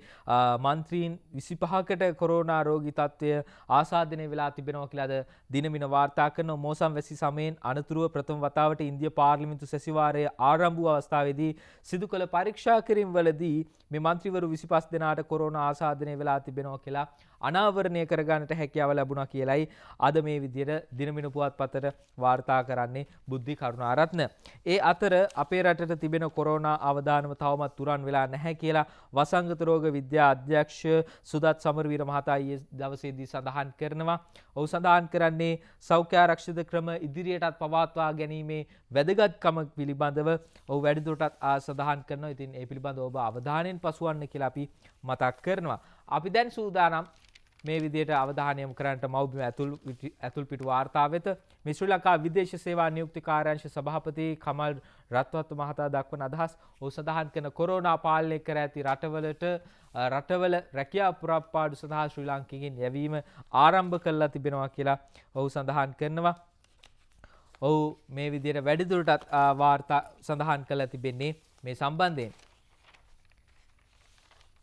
මන්ත්‍රීන් 25කට කොරෝනා රෝගී තත්ත්වය ආසාදනය වෙලා තිබෙනවා කියලාද දිනමින වාර්තා කරන මෝසම් වැසි සමයෙන් අනතුරුව ප්‍රථම වතාවට ඉන්දිය පාර්ලිමේන්තු සැසිවාරය ආරම්භ වූ අවස්ථාවේදී සිදු කළ පරීක්ෂා කිරීම වලදී මේ මන්ත්‍රීවරු 25 දෙනාට කොරෝනා ආසාදනය වෙලා තිබෙනවා කියලා අනාවරණය කරගන්නට හැකියාව ලැබුණා කියලයි අද මේ විදිහට දිනමින පුවත්පතට වාර්තා කරන්නේ බුද්ධි කරුණාරත්න. ඒ අතර අපේ රටට තිබෙන කොරෝනා අවදානම තවමත් තුරන් වෙලා නැහැ කියලා වසංගත රෝග විද්‍යා අධ්‍යක්ෂ සුදත් සමරවීර මහතා ඊයේ දවසේදී සඳහන් කරනවා. ඔහු සඳහන් කරන්නේ සෞඛ්‍ය ආරක්ෂිත ක්‍රම ඉදිරියටත් පවත්වා ගැනීමේ වැදගත්කම පිළිබඳව ඔහු වැඩිදුරටත් සඳහන් කරනවා. ඉතින් ඒ පිළිබඳව ඔබ අවධානයෙන් පසුවන්න කියලා අපි මතක් කරනවා. අපි දැන් සූදානම් මේ විදියට අවධානය යොමු කරන්නට මව්බිම ඇතුල් පිටු වාර්තා වෙත මේ ශ්‍රී ලංකා විදේශ සේවා නියුක්ති කාර්යාංශ සභාපති කමල් රත්වත්ත මහතා දක්වන අදහස් ඔහු සඳහන් කරන කොරෝනා පාලනය කර ඇති රටවල රැකියා පුරප්පාඩු සඳහා ශ්‍රී ලාංකිකයන් යැවීම ආරම්භ කළා තිබෙනවා කියලා ඔහු සඳහන් කරනවා. ඔහු මේ විදියට වැඩිදුරටත් වාර්තා සඳහන් කළා තිබෙන්නේ මේ සම්බන්ධයෙන්.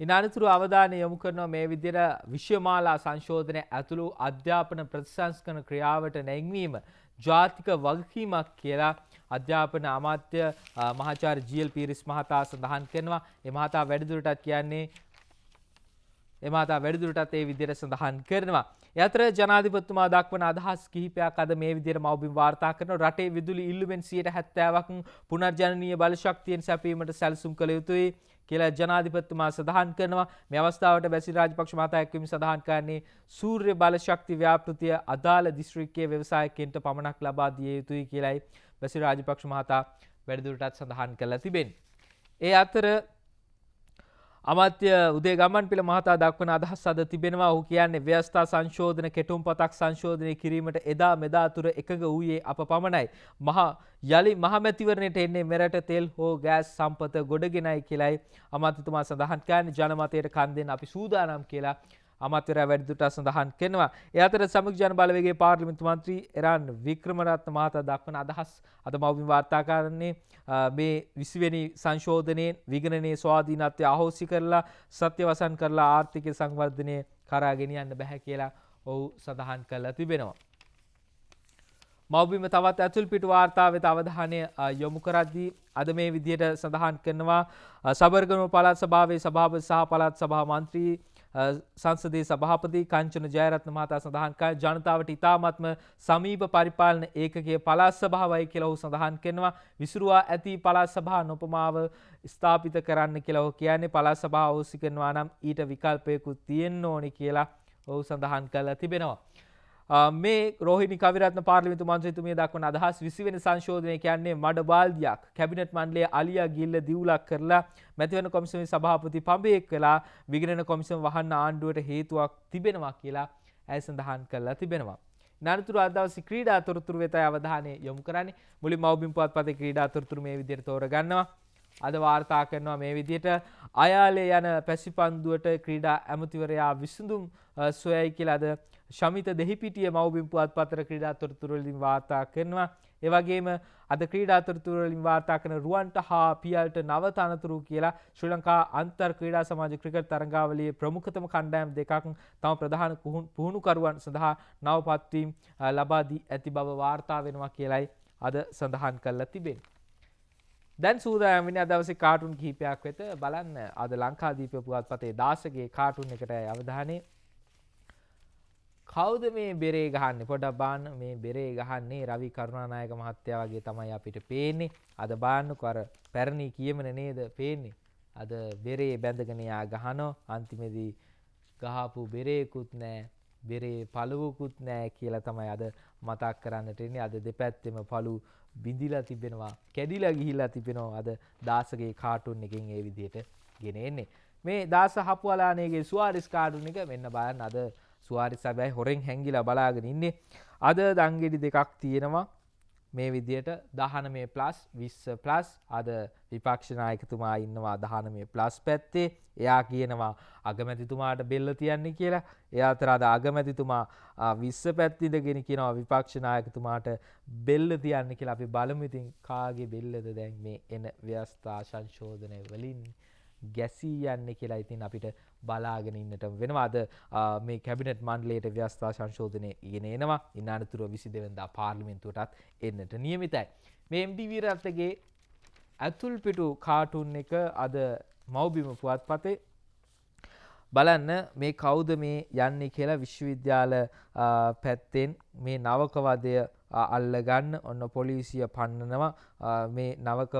ඉනානතුරු අවධානය යොමු කරනවා මේ විදිහට විශ්වමාලා සංශෝධනය ඇතුළු අධ්‍යාපන ප්‍රතිසංස්කරණ ක්‍රියාවට නැංවීම ජාතික වගකීමක් කියලා අධ්‍යාපන අමාත්‍ය මහාචාර්ය ජී.එල්. පීරිස් මහතා සඳහන් කරනවා. ඒ මහතා වැඩිදුරටත් ඒ විදිහට සඳහන් කරනවා. ඒ අතර ජනාධිපතිතුමා දක්වන අදහස් කිහිපයක් අද මේ විදිහට මව්බිම් වාර්තා කරනවා. රටේ විදුලි ඉල්ලුමෙන් 70%ක් පුනර්ජනනීය බල ශක්තියෙන් සැපීමට සැලසුම් කළ යුතුයි කියලා ජනාධිපතිතුමා සඳහන් කරනවා. මේ අවස්ථාවට බැසිල් රාජපක්ෂ මහතා එක්වීම සඳහන් කරන්නේ සූර්ය බල ශක්ති ව්‍යාපෘතිය අදාළ දිස්ත්‍රික්කයේ ව්‍යවසායකයන්ට පමණක් ලබා දිය යුතුයි කියලායි බැසිල් රාජපක්ෂ මහතා වැඩිදුරටත් සඳහන් කරලා තිබෙන්නේ. ඒ අතර අමාත්‍ය උදේ ගමන්පිල මහතා දක්වන අදහස් අද තිබෙනවා. ඔහු කියන්නේ ව්‍යවස්ථා සංශෝධන කෙටුම්පතක් සංශෝධනය කිරීමට එදා මෙදා තුර එකඟ වූයේ අප පමණයි. යලි මහමැතිවරණයට එන්නේ මෙරට තෙල් හෝ ගෑස් සම්පත ගොඩගෙනයි කියලායි අමාත්‍යතුමා සඳහන් කරන්නේ. ජනමතයට කන් දෙන්න අපි සූදානම් කියලා අමාත්‍යවරයා වැඩිදුරටත් සඳහන් කරනවා. ඒ අතර සමග ජන බලවේගයේ පාර්ලිමේන්තු මන්ත්‍රී එරාන් වික්‍රමරත්න මහතා දක්වන අදහස් අද මව්බිම් වාර්තා කරන්නේ මේ 20 වෙනි සංශෝධනයේ විගණනයේ ස්වාධීනත්වය අහෝසි කරලා සත්‍ය වසන් කරලා ආර්ථික සංවර්ධනය කරා ගෙනියන්න බෑ කියලා ඔහු සඳහන් කරලා තිබෙනවා. මව්බිම තවත් ඇතුල් පිටු වාර්තා වෙත අවධානය යොමු කරද්දී අද මේ විදිහට සඳහන් කරනවා. සබරගම පළාත් සභාවේ සභාපති සහ පළාත් සභා මන්ත්‍රී සංසදීය සභාපති කංචන ජයරත්න මහතා සඳහන් කර ජනතාවට ඉතාමත්ම සමීප පරිපාලන ඒකකයේ පළාත් සභාවයි කියලා ඔහු සඳහන් කරනවා. විසිරුවා ඇති පළාත් සභා නොපමාව ස්ථාපිත කරන්න කියලා ඔහු කියන්නේ. පළාත් සභාව අවශ්‍ය කරනවා නම් ඊට විකල්පයකුත් තියෙන්න ඕනි කියලා ඔහු සඳහන් කරලා තිබෙනවා. මේ රෝහිණි කවිරත්න පාර්ලිමේන්තු මන්ත්‍රීතුමිය දක්වන අදහස් 20 වෙනි සංශෝධනය කියන්නේ මඩ බාල්දියක්. කැබිනට් මණ්ඩලයේ අලියා ගිල්ල දිවුලක් කරලා මැතිවරණ කොමිසමේ සභාපති පඹයෙක් වෙලා විගණන කොමිසම වහන්න ආණ්ඩුවට හේතුවක් තිබෙනවා කියලා ඇය සඳහන් කරලා තිබෙනවා. නානතුරු අද දවසේ ක්‍රීඩා තොරතුරු වෙතයි අවධානය යොමු කරන්නේ. මුලින්ම මව්බිම් පුවත්පතේ ක්‍රීඩා තොරතුරු මේ විදිහට තෝරගන්නවා. අද වාර්තා කරනවා මේ විදිහට අයාලේ යන පැසිපන්දුවට ක්‍රීඩා ඇමතිවරයා විසඳුම් සොයයි කියලා අද ශමිත දෙහිපිටිය මව්බිම් පුවත්පතට ක්‍රීඩා තොරතුරු වලින් වාර්තා කරනවා. ඒ වගේම අද ක්‍රීඩා තොරතුරු වලින් වාර්තා කරන රුවන්ට හා පියල්ට නව තනතුරු කියලා ශ්‍රී ලංකා අන්තර් ක්‍රීඩා සමාජ ක්‍රිකට් තරඟාවලියේ ප්‍රමුඛතම කණ්ඩායම් දෙකක් තම ප්‍රධාන පුහුණුකරුවන් සඳහා නව පත්වීම් ලබා දී ඇති බව වාර්තා වෙනවා කියලයි අද සඳහන් කරලා තිබෙන්නේ. දැන් සූදානම් වෙන්නේ අද දවසේ කාටුන් කිහිපයක් වෙත බලන්න. අද ලංකාදීප පුවත්පතේ 16ගේ කාටුන් එකට අවධානය. කවුද මේ බෙරේ ගහන්නේ? පොඩ්ඩක් බලන්න. මේ බෙරේ ගහන්නේ රවි කරුණානායක මහත්තයා වගේ තමයි අපිට පේන්නේ. අද බලන්නකො අර පැරණි කියමන නේද පේන්නේ. අද බෙරේ බැඳගෙන යා ගහනවා. අන්තිමේදී ගහපු බෙරේකුත් නැහැ. බෙරේ පළුවකුත් නැහැ කියලා තමයි අද මතක් කරන්නට ඉන්නේ. අද දෙපැත්තෙම පළු බිඳිලා තිබෙනවා, කැඩිලා ගිහිලා තිබෙනවා. අද 16ගේ කාටුන් එකෙන් ඒ විදිහට ගෙන එන්නේ. මේ 16 හපුවලානේගේ සුවාරිස් කාටුන් එක මෙන්න බලන්න. අද සුවාරිස් හැබැයි හොරෙන් හැංගිලා බලාගෙන ඉන්නේ. අද දංගෙඩි දෙකක් තියෙනවා. මේ විදිහට 19+ 20+. අද විපක්ෂ නායකතුමා ඉන්නවා 19+ පැත්තේ. එයා කියනවා අගමැතිතුමාට බෙල්ල තියන්නේ කියලා. ඒ අතර අද අගමැතිතුමා 20 පැත්ත ඉඳගෙන කියනවා විපක්ෂ නායකතුමාට බෙල්ල තියන්න කියලා. අපි බලමු ඉතින් කාගේ බෙල්ලද දැන් මේ එන ව්‍යවස්ථා සංශෝධනය වලින් ගැසී යන්නේ කියලා ඉතින් අපිට බලාගෙන ඉන්නට වෙනවා. අද මේ කැබිනට් මණ්ඩලයට ව්‍යවස්ථා සංශෝධනය ගෙන එනවා. ඉන් අනතුරුව 22 වෙනිදා පාර්ලිමේන්තුවටත් එන්නට නියමිතයි. මේ MD වීරරත්නගේ ඇතුල් පිටු කාටුන් එක අද මව්බිම පුවත්පතේ බලන්න මේ කවුද මේ යන්නේ කියලා විශ්වවිද්‍යාල පැත්තෙන් මේ නවක වදය අල්ලගන්න ඔන්න පොලිසිය පන්නනවා. මේ නවක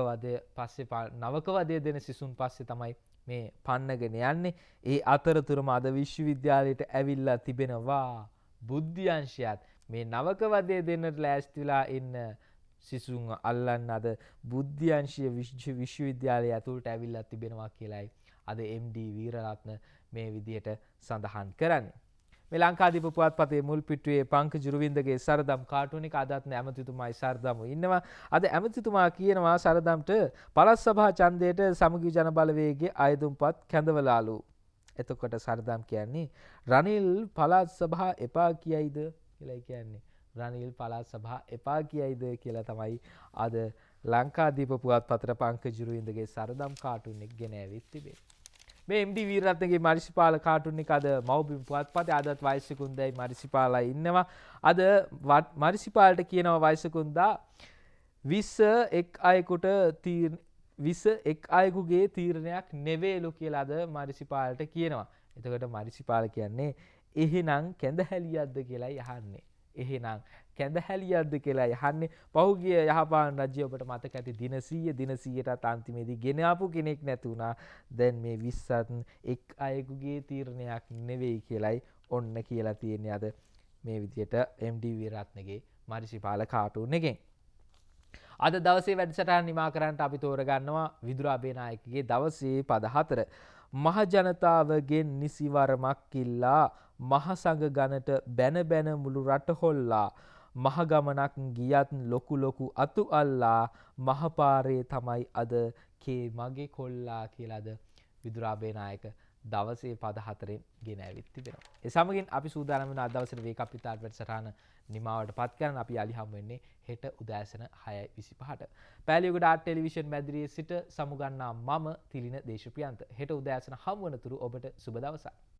වදය දෙන සිසුන් පස්සේ තමයි මේ පන්නගෙන යන්නේ. ඒ අතරතුරම අද විශ්වවිද්‍යාලයට ඇවිල්ලා තිබෙනවා බුද්ධ්‍යංශයත් මේ නවක වදය දෙන්නට ලෑස්තිලා ඉන්න සිසුන් අල්ලන්න අද බුද්ධ්‍යංශය විශ්වවිද්‍යාලය ඇතුළට ඇවිල්ලා තිබෙනවා කියලයි අද MD වීරරත්න මේ විදිහට සඳහන් කරන්නේ. මේ ලංකාදීප පුවත්පතේ මුල් පිටුවේ පංකජ රුවින්දගේ සරදම් කාටුන් එක අදත් ඇමතිතුමායි සරදම්ව ඉන්නවා. අද ඇමතිතුමා කියනවා සරදම්ට පළාත් සභා ඡන්දයට සමගි ජන බලවේගයේ අයදුම්පත් කැඳවලාලු. එතකොට සරදම් කියන්නේ රනිල් පළාත් සභා එපා කියයිද කියලා කියන්නේ. රනිල් පළාත් සභා එපා කියයිද කියලා තමයි අද ලංකාදීප පුවත්පතට පංකජ රුවින්දගේ සරදම් කාටුන් එක ගෙන ඇවිත් තිබෙන්නේ. මේ MD වීරරත්නගේ මරිසිපාල කාටුන් එක අද මව්බිම් පුවත්පතේ අදත් වයසකුන්දයි මරිසිපාලා ඉන්නවා. අද මරිසිපාලට කියනවා වයසකුන්දා 21 අයෙකුගේ තීරණයක් නෙවෙයිලු කියලා අද මරිසිපාලට කියනවා. එතකොට මරිසිපාල කියන්නේ එහෙනම් කැඳහැලියක්ද කියලායි අහන්නේ. එහෙනම් කැඳහැලියක්ද කියලා යහන්නේ. පහුගිය යහපාලන රජ්‍ය ඔබට මතක ඇති දින 100ටත් අන්තිමේදී ගෙන ආපු කෙනෙක් නැති වුණා. දැන් මේ 20ත් එක් අයෙකුගේ තීරණයක් නෙවෙයි කියලයි ඔන්න කියලා තියෙන්නේ අද මේ විදිහට MD වීරරත්නගේ මරිසිපාල කාටුන් එකෙන්. අද දවසේ වැඩසටහන නිමා කරන්නට අපි තෝරගන්නවා විදුරා බේනායකගේ දවසේ පද 4. මහ ජනතාවගෙන් නිසිවරමක් ඉල්ලා මහසඟ ගණට බැන බැන මුළු රට හොල්ලා මහ ගමනක් ගියත් ලොකු අතු අල්ලා මහපාරේ තමයි අද කේ මගේ කොල්ලා කියලාද විදුරා බේනායක දවසේ පද 4ෙන් ගෙන ඇවිත් තිබෙනවා. ඒ සමගින් අපි සූදානම් වෙන අද දවසේ වේක අපිතාට වැඩසටහන නිමාවට පත් කරන අපි යලි හමු වෙන්නේ හෙට උදෑසන 6:25ට. පෑලියගොඩ ආර්ට් ටෙලිවිෂන් මැදිරියේ සිට සමුගන්නා මම තිලින දේශප්‍රියන්ත. හෙට උදෑසන හමු වනතුරු ඔබට සුබ දවසක්.